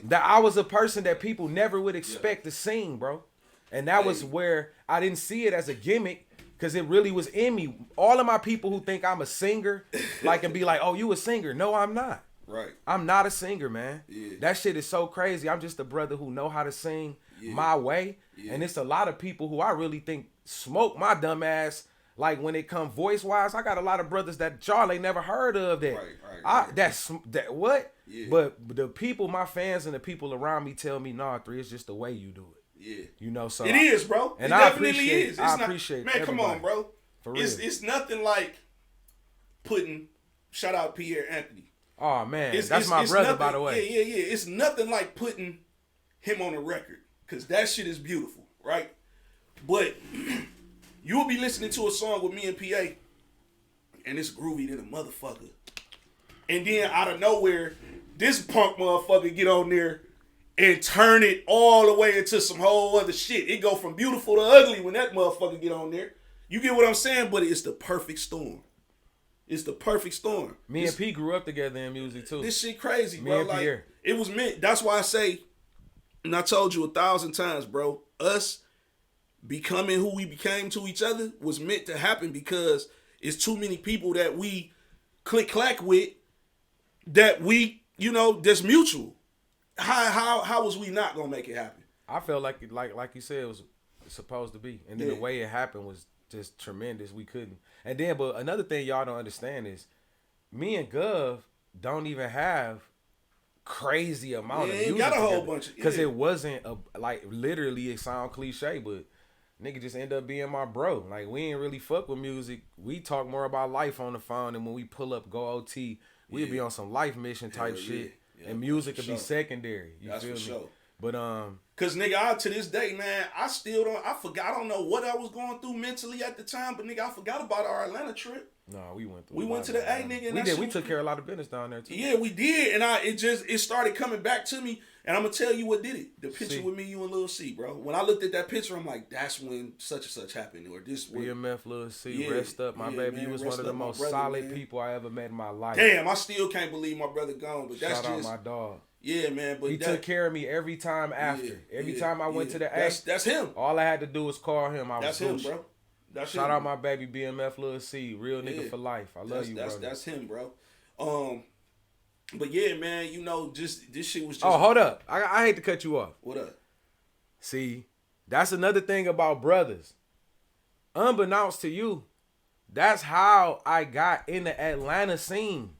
That I was a person that people never would expect to sing, bro. And that was where I didn't see it as a gimmick, because it really was in me. All of my people who think I'm a singer, like, and be like, oh, you a singer. No, I'm not. Right. I'm not a singer, man. Yeah. That shit is so crazy. I'm just a brother who know how to sing my way. Yeah. And it's a lot of people who I really think smoke my dumb ass. Like when it come voice wise, I got a lot of brothers that y'all ain't never heard of that. Right. That's what? Yeah. But the people, my fans and the people around me tell me, nah, 3, it's just the way you do it. Yeah. You know, so it is, bro. And it I definitely appreciate, is. I appreciate man, come everybody. on, bro. For real. It's nothing like putting shout out Pierre Anthony. Oh man, that's my brother, nothing, by the way. Yeah. It's nothing like putting him on a record. Cause that shit is beautiful, right? But you'll be listening to a song with me and PA, and it's groovy than a motherfucker. And then out of nowhere, this punk motherfucker get on there and turn it all the way into some whole other shit. It go from beautiful to ugly when that motherfucker get on there. You get what I'm saying? But it's the perfect storm. It's the perfect storm. Me and P grew up together in music too. This shit crazy, Me bro. and Like Pierre. it was meant. That's why I say, and I told you 1,000 times, bro. Us becoming who we became to each other was meant to happen because it's too many people that we click clack with that we, that's mutual. How was we not gonna make it happen? I felt like you said, it was supposed to be, and then the way it happened was just tremendous. We couldn't. And then, but another thing y'all don't understand is, me and Gov don't even have crazy amount of music. Got a whole bunch because it wasn't literally. It sound cliche, but nigga just end up being my bro. Like we ain't really fuck with music. We talk more about life on the phone, and when we pull up, go OT, we'd be on some life mission type shit. Yeah, and music could be secondary. You feel me? Sure. But cause nigga, to this day, man, I don't know what I was going through mentally at the time, but nigga, I forgot about our Atlanta trip. No, we went through. We went to the A, nigga. And we took care of a lot of business down there too. Yeah, we did, and it started coming back to me, and I'm gonna tell you what did it. The picture with me, you, and Lil C, bro. When I looked at that picture, I'm like, that's when such and such happened, or this. BMF, Lil C, rest up, my baby. Man, you was one of the most solid people I ever met in my life. Damn, I still can't believe my brother gone, but that's shout out my dog. Yeah, man, but he took care of me every time after. Every time I went to the A, that's him. All I had to do was call him. That's him, bro. Shout out my baby BMF Lil C, real nigga for life. I love you, bro. That's him, bro. But yeah, man, just this shit was just. Oh, hold up! I hate to cut you off. What up? See, that's another thing about brothers. Unbeknownst to you, that's how I got in the Atlanta scene.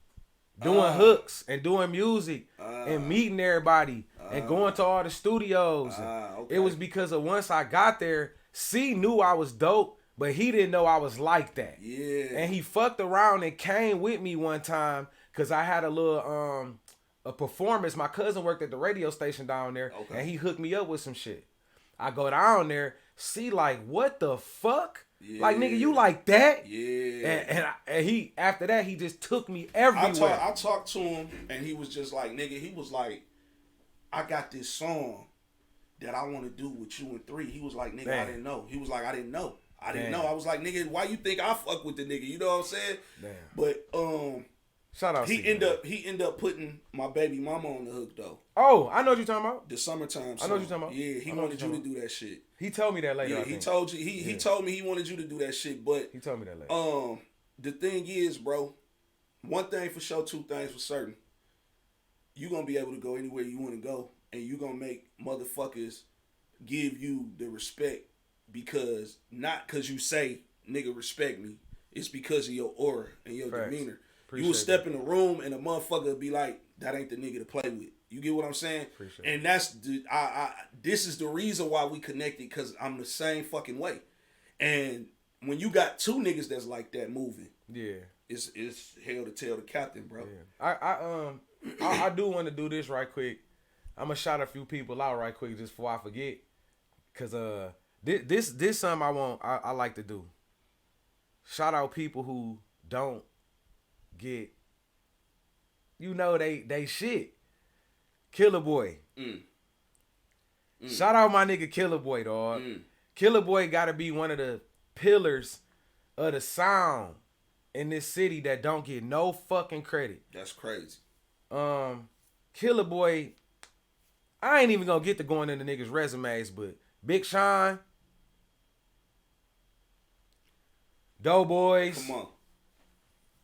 Doing hooks and doing music and meeting everybody and going to all the studios. Okay. It was because of once I got there, C knew I was dope, but he didn't know I was like that. Yeah. And he fucked around and came with me one time because I had a little a performance. My cousin worked at the radio station down there, and he hooked me up with some shit. I go down there, C like, what the fuck? Yeah. Like, nigga, you like that? Yeah. And he, after that, he just took me everywhere. I talked to him, and he was just like, nigga, he was like, I got this song that I want to do with you and 3. He was like, nigga, I didn't know. He was like, I didn't know. I was like, nigga, why you think I fuck with the nigga? You know what I'm saying? Damn. But, shout out. He end up putting my baby mama on the hook though. Oh, I know what you're talking about. The summertime song. I know what you're talking about. Yeah, he wanted you to do that shit. He told me that later. Yeah, he told you. He told me he wanted you to do that shit. But he told me that later. The thing is, bro, one thing for sure, two things for certain. You gonna be able to go anywhere you want to go, and you gonna make motherfuckers give you the respect not because you say nigga respect me. It's because of your aura and your demeanor. Appreciate you will step in the room and a motherfucker will be like, that ain't the nigga to play with. You get what I'm saying? And that's this is the reason why we connected, because I'm the same fucking way. And when you got 2 niggas that's like that moving, it's hell to tell the captain, bro. Yeah. I do want to do this right quick. I'm gonna shout a few people out right quick just before I forget, cause this something I like to do. Shout out people who don't get, they shit. Killer Boy. Shout out my nigga Killer Boy, dog. Killer Boy gotta be one of the pillars of the sound in this city that don't get no fucking credit. That's crazy. Killer Boy, I ain't even gonna get to going into niggas' resumes, but Big Sean, Doughboys. Come on.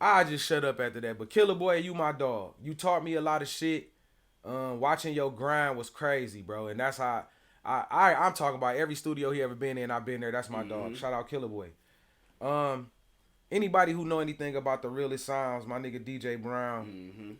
I just shut up after that. But Killer Boy, you my dog. You taught me a lot of shit. Watching your grind was crazy, bro. And that's how I'm talking about every studio he ever been in. I've been there. That's my dog. Shout out Killer Boy. Anybody who know anything about the realest sounds, my nigga DJ Brown.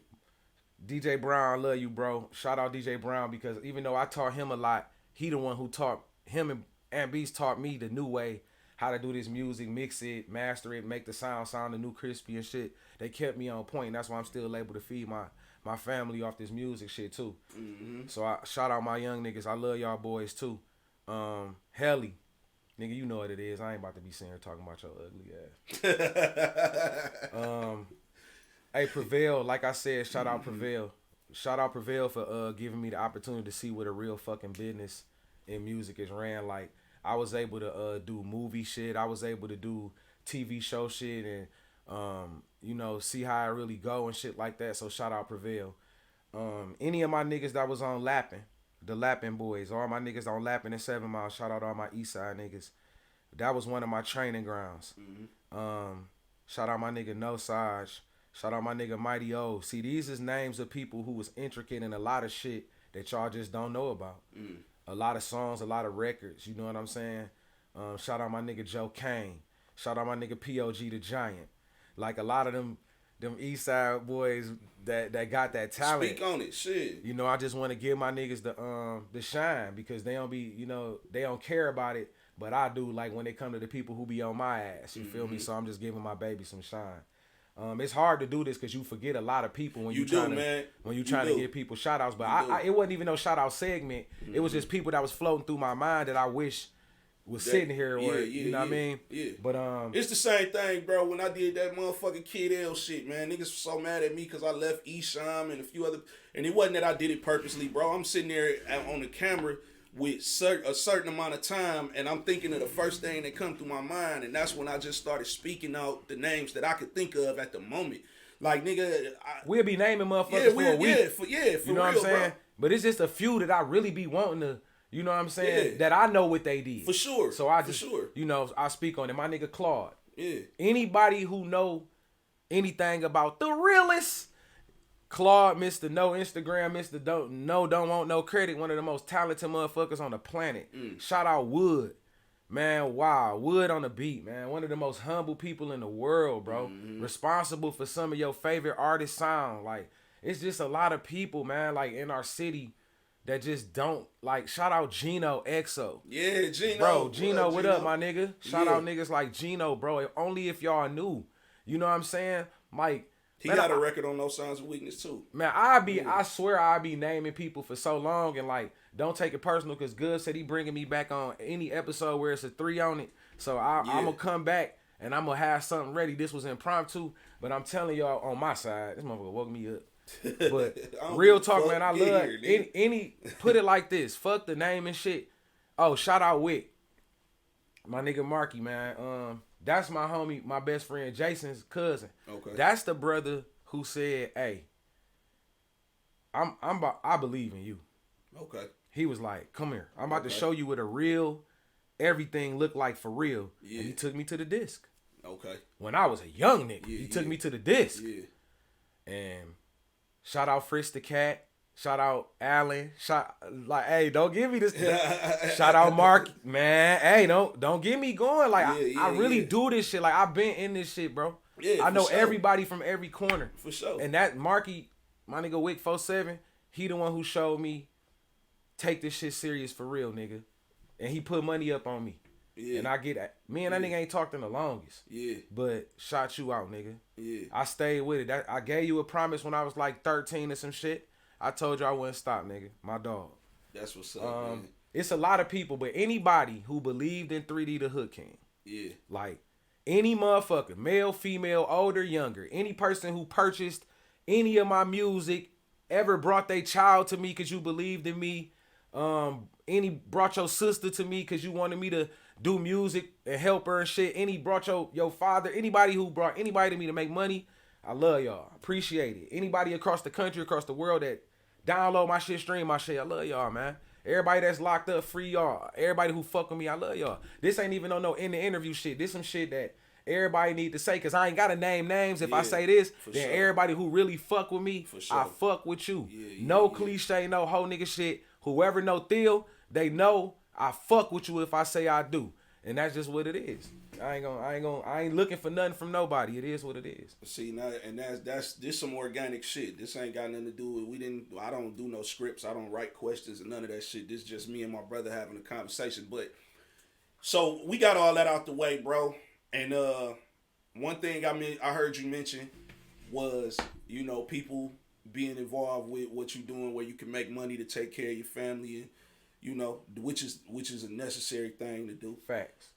DJ Brown, I love you, bro. Shout out DJ Brown, because even though I taught him a lot, he the one who taught him and Beast taught me the new way how to do this music, mix it, master it, make the sound a new crispy and shit. They kept me on point. And that's why I'm still able to feed my family off this music shit too. So I shout out my young niggas. I love y'all boys too. Helly, nigga, you know what it is. I ain't about to be sitting here talking about your ugly ass. Hey, Prevail, like I said, shout out Prevail. Shout out Prevail for giving me the opportunity to see what a real fucking business in music is ran. Like, I was able to do movie shit. I was able to do TV show shit and, you know, see how it really go and shit like that. So shout out Prevail. Any of my niggas that was on Lappin', the Lappin' boys, all my niggas on Lappin' and 7 Mile, shout out all my East Side niggas. That was one of my training grounds. Shout out my nigga No Saj. Shout out my nigga Mighty O. See, these is names of people who was intricate in a lot of shit that y'all just don't know about. A lot of songs, a lot of records, you know what I'm saying? Shout out my nigga Joe Kane. Shout out my nigga POG the Giant. Like a lot of them East Side boys that got that talent. Speak on it, shit. You know, I just want to give my niggas the shine because they don't be, you know, they don't care about it, but I do. Like when they come to the people who be on my ass, you feel me? So I'm just giving my baby some shine. It's hard to do this because you forget a lot of people when you trying to give people shout outs. But it wasn't even no shout out segment. It was just people that was floating through my mind that I wish was sitting here or you know what I mean? Yeah. But it's the same thing, bro. When I did that motherfucking Kid L shit, man, niggas were so mad at me because I left Esham and a few other, and it wasn't that I did it purposely, bro. I'm sitting there on the camera with a certain amount of time, and I'm thinking of the first thing that come through my mind, and that's when I just started speaking out the names that I could think of at the moment. Like, nigga, we'll be naming motherfuckers for a week. For you know real, what I'm saying? bro. But it's just a few that I really be wanting to, you know what I'm saying? That I know what they did. For sure. So I just, you know, I speak on it. My nigga Claude. Yeah. Anybody who know anything about the realest, Claude, Mr. No Instagram, Mr. Don't want no credit. One of the most talented motherfuckers on the planet. Shout out Wood. Man, wow. Wood on the beat, man. One of the most humble people in the world, bro. Responsible for some of your favorite artist sound. Like, it's just a lot of people, man, like in our city that just don't, like, shout out Gino EXO. Yeah, Gino. Bro, Gino, what up, my nigga? Shout out niggas like Gino, bro. Only if y'all knew. You know what I'm saying? Like, he got a record on No Signs of Weakness too. Man, I swear I be naming people for so long and like don't take it personal because Good said he bringing me back on any episode where it's a 3 on it. So I'm gonna come back and I'm gonna have something ready. This was impromptu, but I'm telling y'all on my side, this motherfucker woke me up. But real talk, man, I love any put it like this. Fuck the name and shit. Oh, shout out Wick. My nigga Marky, man. That's my homie, my best friend Jason's cousin. Okay. That's the brother who said, "Hey, I believe in you." Okay. He was like, "Come here. I'm about to show you what a real everything looked like for real." Yeah. And he took me to the disc. Okay. When I was a young nigga, he took me to the disc. Yeah. And shout out Frisk the Cat. Shout out Allen. Hey, don't give me this. Shout out Mark, man. Hey, don't get me going. Like I really do this shit. Like I've been in this shit, bro. Yeah, I know everybody from every corner. For sure. And that Marky, my nigga Wick 47, he the one who showed me take this shit serious for real, nigga. And he put money up on me. Yeah. And I get that. Me and that nigga ain't talked in the longest. Yeah. But shot you out, nigga. Yeah. I stayed with it. I gave you a promise when I was like 13 or some shit. I told you I wouldn't stop, nigga. My dog. That's what's up, man. It's a lot of people, but anybody who believed in 3D the Hood King. Yeah. Like, any motherfucker, male, female, older, younger, any person who purchased any of my music, ever brought their child to me because you believed in me, any brought your sister to me because you wanted me to do music and help her and shit, any brought your father, anybody who brought anybody to me to make money, I love y'all. Appreciate it. Anybody across the country, across the world that download my shit, stream my shit, I love y'all, man. Everybody that's locked up, free y'all. Everybody who fuck with me, I love y'all. This ain't even no in the interview shit. This some shit that everybody need to say, because I ain't got to name names. If I say this, then everybody who really fuck with me, I fuck with you. No cliche, no whole nigga shit. Whoever know Theo, they know I fuck with you if I say I do. And that's just what it is. I ain't looking for nothing from nobody. It is what it is. See now, and that's this some organic shit. This ain't got nothing to do with I don't do no scripts. I don't write questions and none of that shit. This is just me and my brother having a conversation. But so we got all that out the way, bro. And one thing I heard you mention was, people being involved with what you're doing, where you can make money to take care of your family, and which is a necessary thing to do. Facts.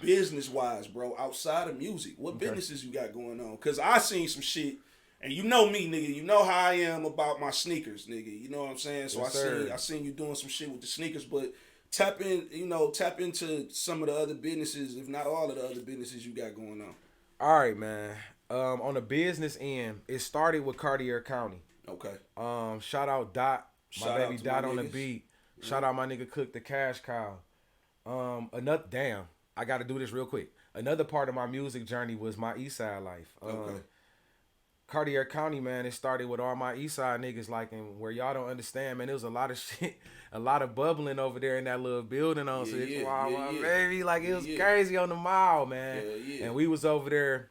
Business wise, bro, outside of music, what businesses you got going on? Cause I seen some shit, and you know me, nigga. You know how I am about my sneakers, nigga. You know what I'm saying? So yes, I seen you doing some shit with the sneakers, but tap into some of the other businesses, if not all of the other businesses you got going on. All right, man. On the business end, it started with Cartier County. Okay. Shout out Dot, Shout my baby out Dot my on the niggas. beat. Shout out my nigga Cook the Cash Cow. I got to do this real quick. Another part of my music journey was my East Side life. Okay. Cartier County, man, it started with all my East Side niggas, like, and where y'all don't understand, man, there was a lot of shit, a lot of bubbling over there in that little building on 6 Mile, baby. Like, it was crazy on the mile, man. Yeah. And we was over there.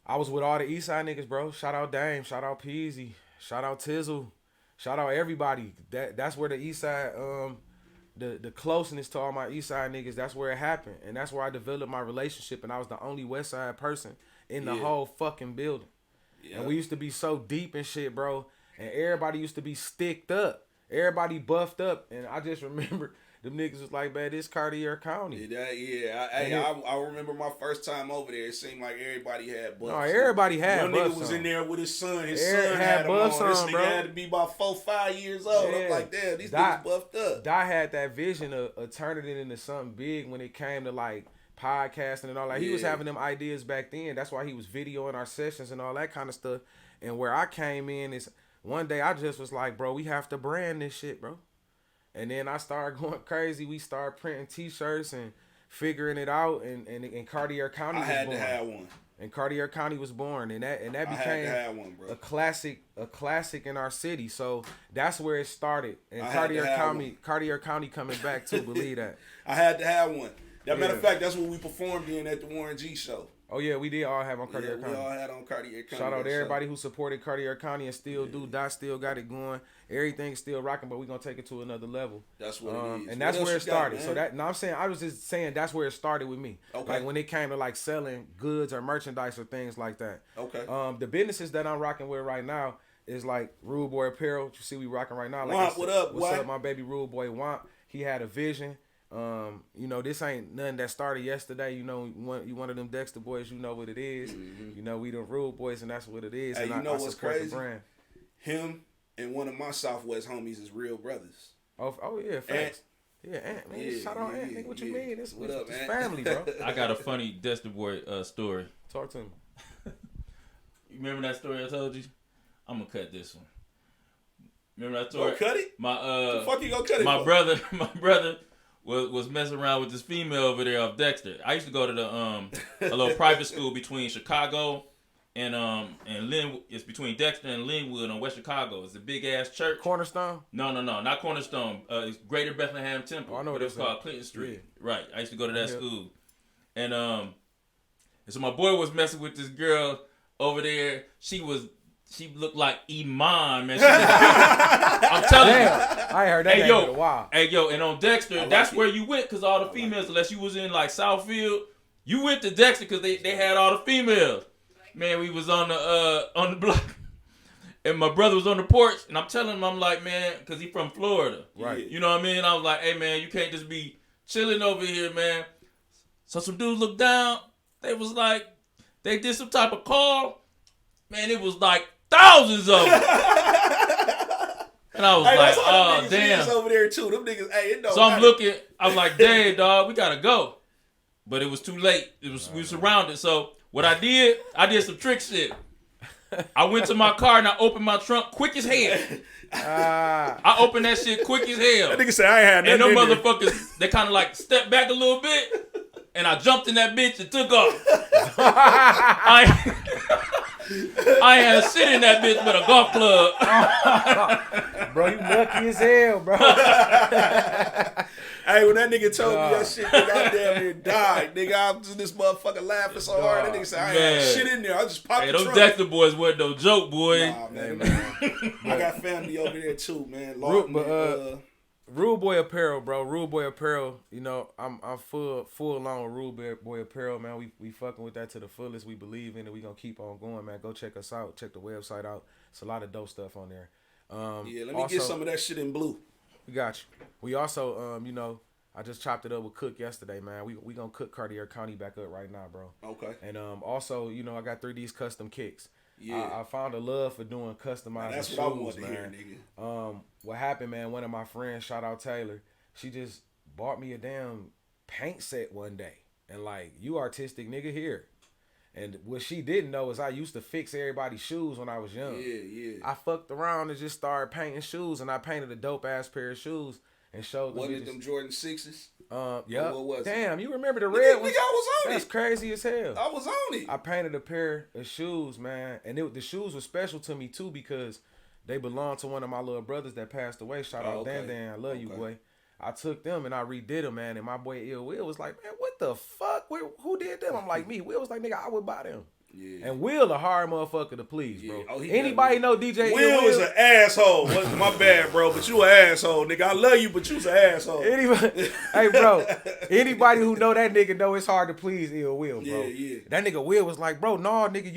I was with all the East Side niggas, bro. Shout out Dame, shout out Peasy, shout out Tizzle, shout out everybody. That's where the East Side, the closeness to all my East Side niggas, that's where it happened. And that's where I developed my relationship, and I was the only West Side person in the whole fucking building. Yeah. And we used to be so deep and shit, bro. And everybody used to be sticked up. Everybody buffed up. And I just remember them niggas was like, man, this Cartier County. I remember my first time over there. It seemed like everybody had buffs. No, everybody had One buffs. nigga was in there with his son. His son had him buffs on. This on, nigga bro. had to be about 4-5 years old. I'm like, damn, these niggas buffed up. Dot had that vision of turning it into something big when it came to like podcasting and all that. He was having them ideas back then. That's why he was videoing our sessions and all that kind of stuff. And where I came in is one day I just was like, bro, we have to brand this shit, bro. And then I started going crazy. We started printing T-shirts and figuring it out. And Cartier County was born. I had to have one. And Cartier County was born, and that became a classic in our city. So that's where it started. And Cartier County coming back too. Believe that. I had to have one. Matter of fact, that's what we performed in at the Warren G show. Oh yeah, we did all have on Cartier County. We all had on Cartier County. Shout out to everybody who supported Cartier County and still do. Dot still got it going. Everything's still rocking, but we're gonna take it to another level. That's what it is. And that's where it started. I was just saying that's where it started with me. Okay. Like when it came to like selling goods or merchandise or things like that. Okay. The businesses that I'm rocking with right now is like Rude Boy Apparel. You see we rocking right now. Like Womp, what up, what's up, my baby Rude Boy Womp? He had a vision. This ain't nothing that started yesterday. You one of them Dexter boys, you know what it is. Mm-hmm. We the Rude Boys, and that's what it is. Hey, and you know what's crazy? The brand. Him and one of my Southwest homies is real brothers. Oh yeah, facts. Man, shout out Ant. Nigga, what you mean? It's family, bro. I got a funny Dexter boy story. Talk to me. You remember that story I told you? I'm gonna cut this one. Remember that story? Go cut it? The fuck you gonna cut it? My brother was messing around with this female over there of Dexter. I used to go to the a little private school between Chicago and Linwood. It's between Dexter and Linwood on West Chicago. It's a big ass church. Cornerstone? No, not Cornerstone. It's Greater Bethlehem Temple. Oh, I know what it's called Clinton Street. Yeah. Right. I used to go to that school. And so my boy was messing with this girl over there. She looked like Iman, man. I'm telling you. I ain't heard that name in a while. Hey, yo, and on Dexter, that's where you went because all the females, unless you was in like Southfield, you went to Dexter because they had all the females. Man, we was on the block, and my brother was on the porch, and I'm telling him, I'm like, man, because he from Florida. Right. You know what I mean? I was like, hey, man, you can't just be chilling over here, man. So some dudes looked down. They was like, they did some type of call. Man, it was like thousands of them. And I was like, oh, damn. Over there too. Them niggas, it don't so I'm looking, I was like, dang, dog, we gotta go. But it was too late. We were surrounded. So what I did some trick shit. I went to my car and I opened my trunk quick as hell. I opened that shit quick as hell. That nigga said I ain't had nothing. And them motherfuckers, they kind of like stepped back a little bit. And I jumped in that bitch and took off. I had to sit in that bitch with a golf club. Bro, you lucky as hell, bro. Hey, when that nigga told me that shit, nigga, I damn near died. Nigga, I was in this motherfucker laughing so hard. That nigga said, I ain't had shit in there. I just popped the those trunk. Dexter boys weren't no joke, boy. Nah, man. I got family over there too, man. Lawton, Rude Boy Apparel, bro. Rude Boy Apparel. You know, I'm full along with Rude Boy Apparel, man. We fucking with that to the fullest. We believe in it. We gonna keep on going, man. Go check us out. Check the website out. It's a lot of dope stuff on there. Yeah, let me get some of that shit in blue. We got you. We also, you know, I just chopped it up with Cook yesterday, man. We gonna cook Cartier County back up right now, bro. Okay. And also, you know, I got 3D's custom kicks. Yeah. I found a love for doing customized That's shoes, what I want to man. hear, nigga. What happened, man? One of my friends, shout out Taylor, she just bought me a damn paint set one day, and like, you artistic nigga here. And what she didn't know is I used to fix everybody's shoes when I was young. Yeah. I fucked around and just started painting shoes, and I painted a dope ass pair of shoes and showed them. Wasn't it them Jordan 6s? Yeah. What was it? Damn, you remember the red ones? Nigga, I was on That's it. crazy as hell. I was on it. I painted a pair of shoes, man, and the shoes were special to me too because they belonged to one of my little brothers that passed away. Shout out okay. Dan, I love you, boy. I took them and I redid them, man, and my boy Ill Will was like, man, what the fuck? Who did them? I'm like, me. Will was like, nigga, I would buy them. Yeah. And Will a hard motherfucker to please, bro. Yeah. Oh, anybody know DJ Will is an asshole. My bad, bro, but you an asshole, nigga. I love you, but you's an asshole. Anybody, hey, bro. Anybody who know that nigga know it's hard to please Ill Will, bro. Yeah. That nigga Will was like, bro, no, nigga,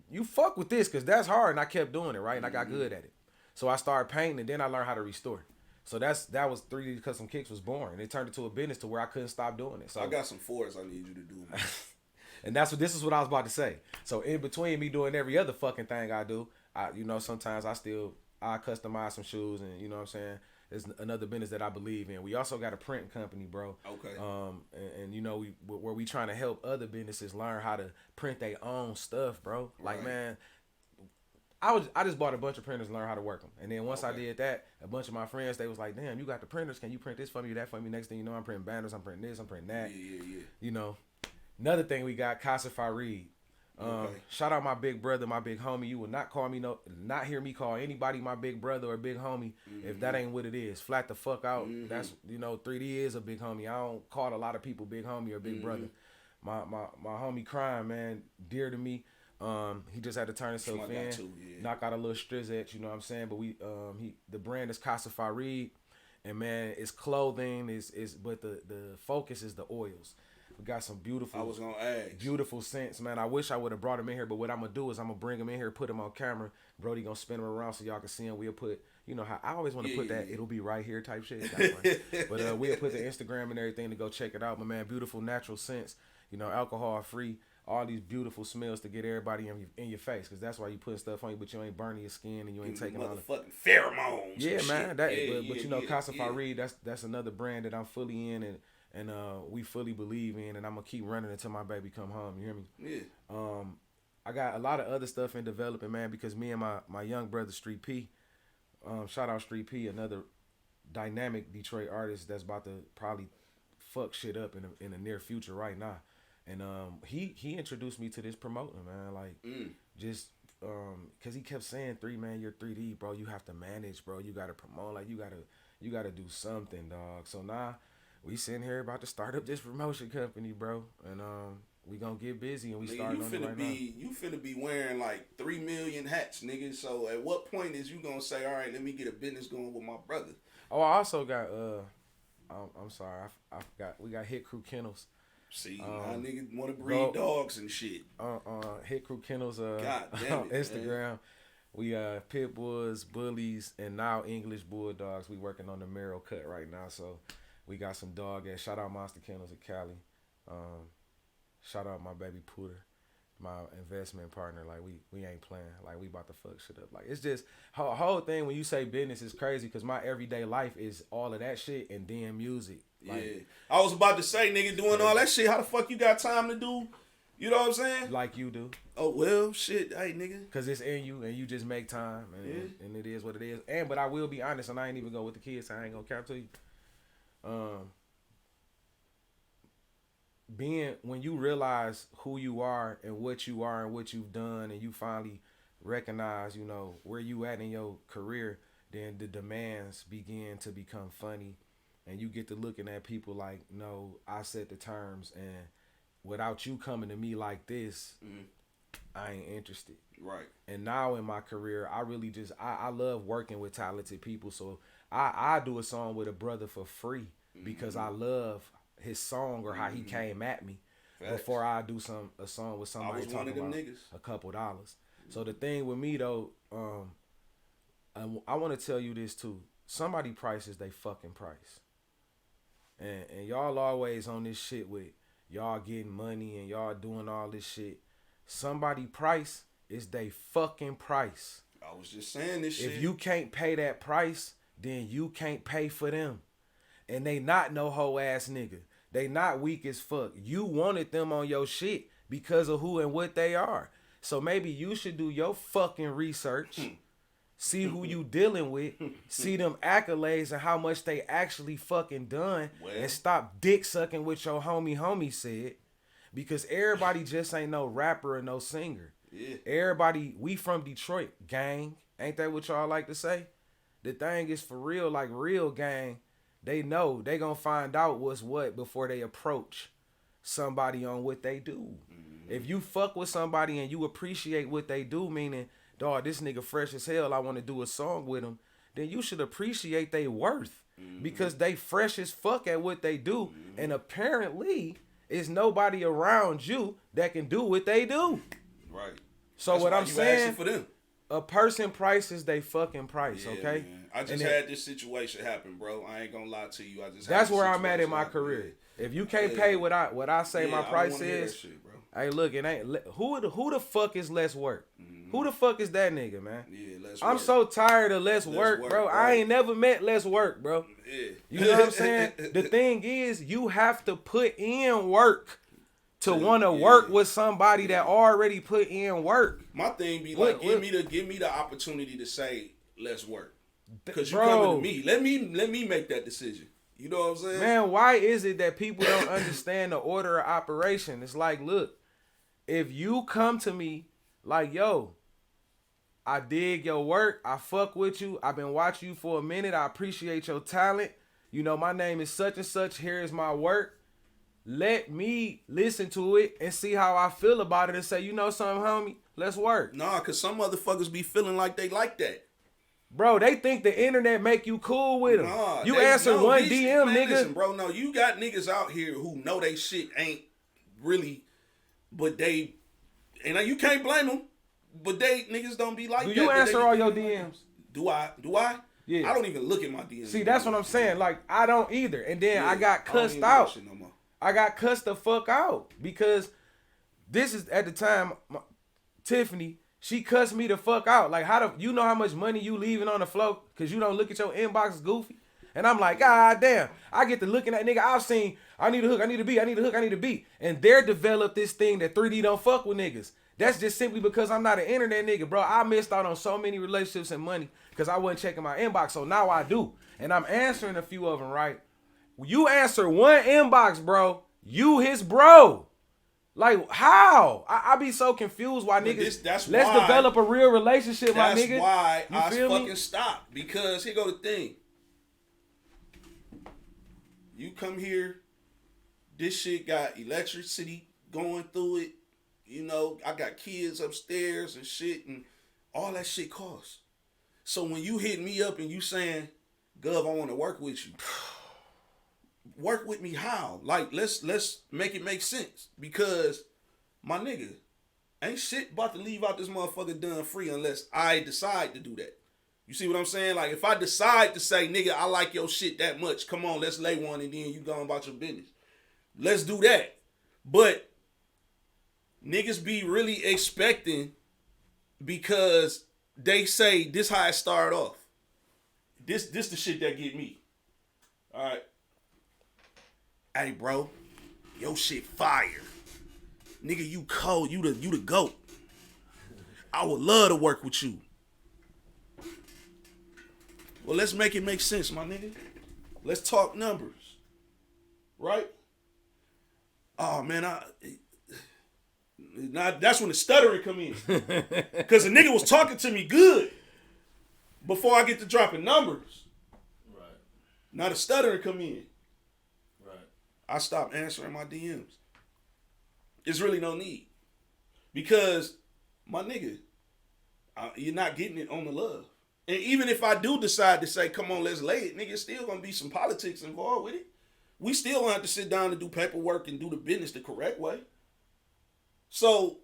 you fuck with this because that's hard, and I kept doing it, right, and I got good at it. So I started painting, and then I learned how to restore. So that was 3D Custom Kicks was born, and it turned into a business to where I couldn't stop doing it. So I got some fours I need you to do, man. And this is what I was about to say. So in between me doing every other fucking thing I do, you know, sometimes I customize some shoes, and you know what I'm saying, it's another business that I believe in. We also got a printing company, bro. Okay. And you know, we trying to help other businesses learn how to print their own stuff, bro. Like, man, I just bought a bunch of printers and learned how to work them. And then once I did that, a bunch of my friends, they was like, damn, you got the printers. Can you print this for me, that for me? Next thing you know, I'm printing banners, I'm printing this, I'm printing that. Yeah. You know. Another thing we got, Casa Farid. Shout out my big brother, my big homie. You will not hear me call anybody my big brother or big homie if that ain't what it is. Flat the fuck out. That's, you know, 3D is a big homie. I don't call a lot of people big homie or big brother. My homie Crime, man, dear to me. He just had to turn himself in, knock out a little strizette, you know what I'm saying? But the brand is Casa Farid, and man, it's clothing, but the focus is the oils. We got some beautiful. I was gonna ask. Beautiful scents, man. I wish I would have brought him in here, but what I'm gonna do is I'm gonna bring him in here, put him on camera. Brody gonna spin him around so y'all can see him. We'll put, you know how I always want to put that. It'll be right here type shit. But we'll put the Instagram and everything to go check it out. But man, beautiful natural scents. You know, alcohol free. All these beautiful smells to get everybody in your face, because that's why you put stuff on you, but you ain't burning your skin and you ain't taking all the motherfucking pheromones. Yeah, man. But you know, Casa yeah. Farid, that's another brand that I'm fully in and we fully believe in, and I'm gonna keep running until my baby come home. You hear me? Yeah. I got a lot of other stuff in development, man, because me and my young brother Street P, shout out Street P, another dynamic Detroit artist that's about to probably fuck shit up in the near future right now. And he introduced me to this promoting, man, like just cause he kept saying, man, you're 3D, bro. You have to manage, bro. You gotta promote, like you gotta do something, dog. So now we sitting here about to start up this promotion company, bro, and we gonna get busy and we starting on it right now. You finna be wearing like 3 million hats, nigga. So at what point is you gonna say, all right, let me get a business going with my brother? Oh, I also got I'm sorry, I forgot. We got Hit Crew Kennels. See, my nigga want to breed dogs and shit. Hit Crew Kennels God damn on it, Instagram. man. We pit bulls, bullies, and now English bulldogs. We working on the Merrill cut right now, so we got some dog ass. Shout out Monster Kennels at Cali. Shout out my baby Pooter, my investment partner. Like we ain't playing. Like we about to fuck shit up. Like it's just whole thing when you say business is crazy because my everyday life is all of that shit and then music. Like, yeah, I was about to say, nigga, doing all that shit. How the fuck you got time to do? You know what I'm saying? Like you do. Oh well, shit, hey nigga. Cause it's in you and you just make time and it is what it is. But I will be honest, and I ain't even go with the kids. So I ain't gonna cap to you. When you realize who you are and what you've done, and you finally recognize, you know, where you at in your career, then the demands begin to become funny. and you get to looking at people like, no, I set the terms, and without you coming to me like this, I ain't interested. Right. And now in my career, I really just I love working with talented people. So I do a song with a brother for free because I love his song or how he came at me. Facts. Before I do a song with somebody talking about a couple dollars. So the thing with me though, I want to tell you this too. Somebody prices they fucking price. And y'all always on this shit with y'all getting money and y'all doing all this shit. Somebody price is they fucking price. I was just saying this shit. If you can't pay that price, then you can't pay for them. And they not no hoe ass nigga. They not weak as fuck. You wanted them on your shit because of who and what they are. So maybe you should do your fucking research. See who you dealing with. See them accolades and how much they actually fucking done. And stop dick sucking with your homie said. Because everybody just ain't no rapper or no singer. Yeah. Everybody, we from Detroit, gang. Ain't that what y'all like to say? The thing is for real, like real gang. They know they gonna find out what's what before they approach somebody on what they do. If you fuck with somebody and you appreciate what they do, meaning, dog, this nigga fresh as hell, I want to do a song with him, then you should appreciate their worth because they fresh as fuck at what they do. And apparently, is nobody around you that can do what they do. Right. So that's what I'm saying, for them. A person prices they fucking price, okay? Man. I just had this situation happen, bro. I ain't gonna lie to you. That's where I'm at in my career. If you can't pay what I say my price is, shit, bro. Hey, look, it ain't who the fuck is less work? Who the fuck is that nigga, man? Yeah, I'm so tired of less work, bro. I ain't never met less work, bro. Yeah. You know what I'm saying? The thing is, you have to put in work to want to work with somebody that already put in work. My thing be like, give me the opportunity to say less work. Because you coming to me. Let me make that decision. You know what I'm saying? Man, why is it that people don't understand the order of operation? It's like, look, if you come to me like, yo, I dig your work, I fuck with you, I've been watching you for a minute, I appreciate your talent, you know, my name is such and such, here is my work, let me listen to it and see how I feel about it and say, you know something, homie, let's work. Nah, because some motherfuckers be feeling like they like that. Bro, they think the internet make you cool with them. Nah, you answer one DM, man, nigga. Listen, bro, no, you got niggas out here who know they shit ain't really, but they, and you can't blame them, but they niggas don't be like that. Do you answer all your DMs? Do I? Yeah. I don't even look at my DMs. See, that's what I'm saying. Like, I don't either. And then I got cussed out. I got cussed the fuck out because this is at the time, Tiffany, she cussed me the fuck out. Like, you know how much money you leaving on the floor because you don't look at your inbox, goofy? And I'm like, God damn. I get to looking at nigga. I've seen, I need a hook, I need a beat, I need a hook, I need a beat. And they're developed this thing that 3D don't fuck with niggas. That's just simply because I'm not an internet nigga, bro. I missed out on so many relationships and money because I wasn't checking my inbox. So now I do. And I'm answering a few of them, right? You answer one inbox, bro. You his bro. Like, how? I be so confused why niggas. Let's develop a real relationship, my nigga. That's why I fucking stopped. Because here go the thing. You come here, this shit got electricity going through it. You know, I got kids upstairs and shit, and all that shit costs. So when you hit me up and you saying, Gov, I want to work with you. Work with me how? Like, let's make it make sense. Because, my nigga, ain't shit about to leave out this motherfucker done free unless I decide to do that. You see what I'm saying? Like, if I decide to say, nigga, I like your shit that much, come on, let's lay one and then you go about your business. Let's do that. But niggas be really expecting because they say this how it started off. This the shit that get me. All right. Hey, bro, your shit fire. Nigga, you cold. You the GOAT. I would love to work with you. Well, let's make it make sense, my nigga. Let's talk numbers. Right? Oh, man, that's when the stuttering come in. Because the nigga was talking to me good before I get to dropping numbers. Right. Now the stuttering come in. Right. I stopped answering my DMs. There's really no need. Because, my nigga, you're not getting it on the love. And even if I do decide to say, come on, let's lay it, nigga, it's still going to be some politics involved with it. We still going to have to sit down and do paperwork and do the business the correct way. So,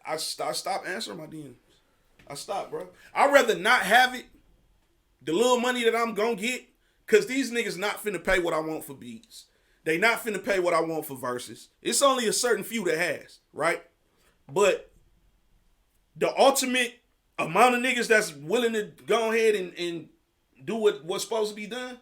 I stopped answering my DMs. I stopped, bro. I'd rather not have it, the little money that I'm going to get, because these niggas not finna pay what I want for beats. They not finna pay what I want for verses. It's only a certain few that has, right? But the ultimate amount of niggas that's willing to go ahead and do what's supposed to be done,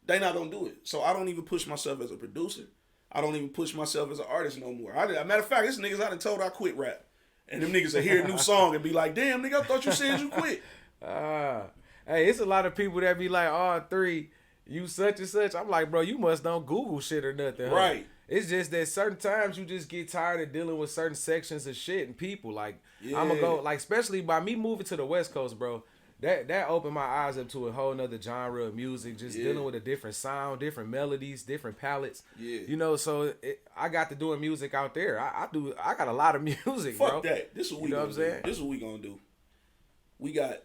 they not gonna do it. So I don't even push myself as a producer. I don't even push myself as an artist no more. Matter of fact, this niggas I done told I quit rap. And them niggas will hear a new song and be like, damn, nigga, I thought you said you quit. Hey, it's a lot of people that be like, oh, 3, you such and such. I'm like, bro, you must don't Google shit or nothing. Huh? Right. It's just that certain times you just get tired of dealing with certain sections of shit and people. Like, Yeah. I'm going to go, like, especially by me moving to the West Coast, bro, that opened my eyes up to a whole nother genre of music, just dealing with a different sound, different melodies, different palettes. Yeah. You know, so I got to doing music out there. I got a lot of music, Fuck bro. that. This is what we know gonna what I'm do. saying? This is what we gonna do. We got,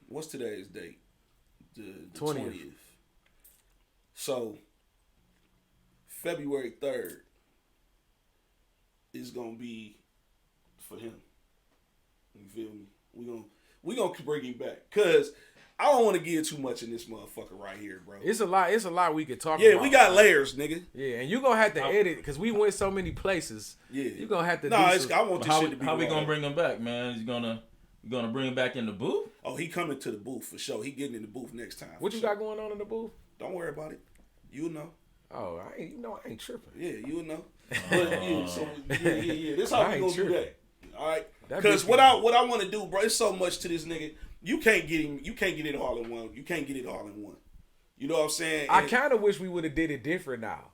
what's today's date? The 20th. So, February 3rd is gonna be for him. You feel me? We gonna bring him back. Cause I don't want to give too much in this motherfucker right here, bro. It's a lot we could talk about. Yeah, we got layers, nigga. Yeah, and you gonna have to edit because we went so many places. Yeah. You gonna have to I want this shit to be How we raw. gonna bring him back, man? You gonna bring him back in the booth? Oh, he coming to the booth for sure. He getting in the booth next time. What you got going on in the booth? Don't worry about it. You'll know. Oh, I ain't tripping. Yeah, you'll know. But yeah, so yeah. This how I we ain't gonna tripping. do that. All right. That Because bitch what I want to do, bro, it's so much to this nigga. You can't get him. You can't get it all in one. You can't get it all in one. You know what I'm saying? I kind of wish we would have did it different now.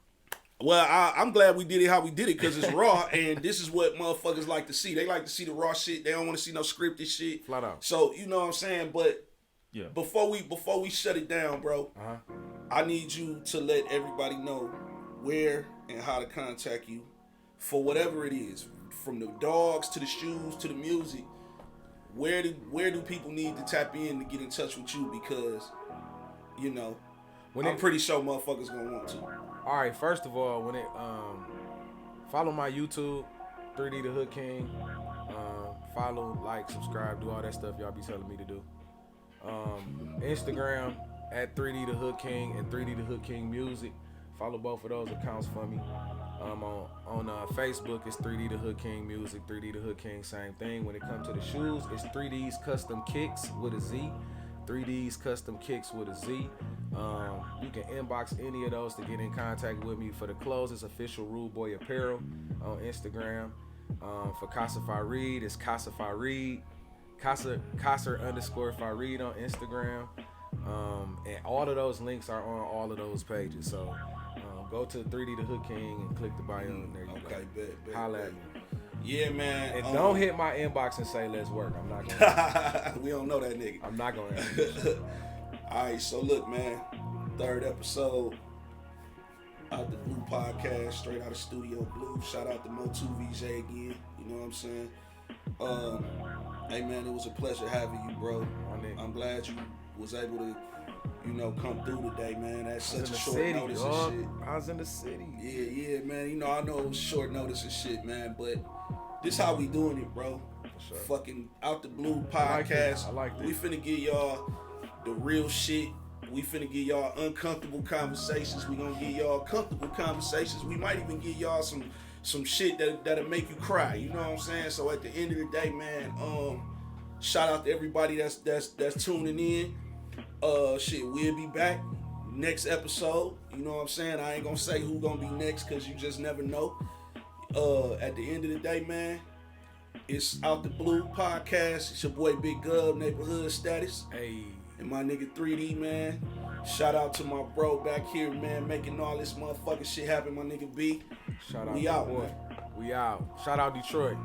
Well, I'm glad we did it how we did it because it's raw, and this is what motherfuckers like to see. They like to see the raw shit. They don't want to see no scripted shit. Flat out. So you know what I'm saying. But Yeah. before we shut it down, bro, I need you to let everybody know where and how to contact you for whatever it is, from the dogs to the shoes to the music. Where do people need to tap in to get in touch with you? Because you know, I'm pretty sure motherfuckers gonna want to. All right, first of all, when it follow my YouTube, 3D the Hood King. Follow, like, subscribe, do all that stuff y'all be telling me to do. Instagram at 3D the Hood King and 3D the Hood King Music. Follow both of those accounts for me. On Facebook, it's 3D the Hood King Music, 3D the Hood King, same thing. When it comes to the shoes, it's 3D's Custom Kicks with a Z. 3D's Custom Kicks with a Z. You can inbox any of those to get in contact with me. For the clothes, it's Official Rude Boy Apparel on Instagram. For Casa Farid, it's Casa Farid. Casa _ Farid on Instagram. And all of those links are on all of those pages. So go to 3D the Hood King and click the bio and there you go. Okay, bet. Holla at me. Yeah, man. And don't hit my inbox and say let's work. I'm not gonna. We don't know that nigga. I'm not gonna. All right, so look, man. 3rd episode out the Blue podcast, straight out of Studio Blue. Shout out to Mo2VJ again. You know what I'm saying? Hey, man, it was a pleasure having you, bro. I'm glad you was able to, you know, come through today, man. That's such a short notice and shit. I was in the city. Yeah, man. You know, I know it was short notice and shit, man, but this how we doing it, bro. For sure. Fucking Out the Blue podcast. I like this. We finna give y'all the real shit. We finna give y'all uncomfortable conversations. We gonna give y'all comfortable conversations. We might even give y'all some shit that'll make you cry. You know what I'm saying? So at the end of the day, man, shout out to everybody that's tuning in. Shit, we'll be back next episode. You know what I'm saying? I ain't gonna say who gonna be next because you just never know. At the end of the day, man, it's Out the Blue podcast. It's your boy Big Gub, Neighborhood Status. Hey. And my nigga 3D, man. Shout out to my bro back here, man, making all this motherfucking shit happen, my nigga B. Shout out We to out, boy. man. We out. Shout out Detroit.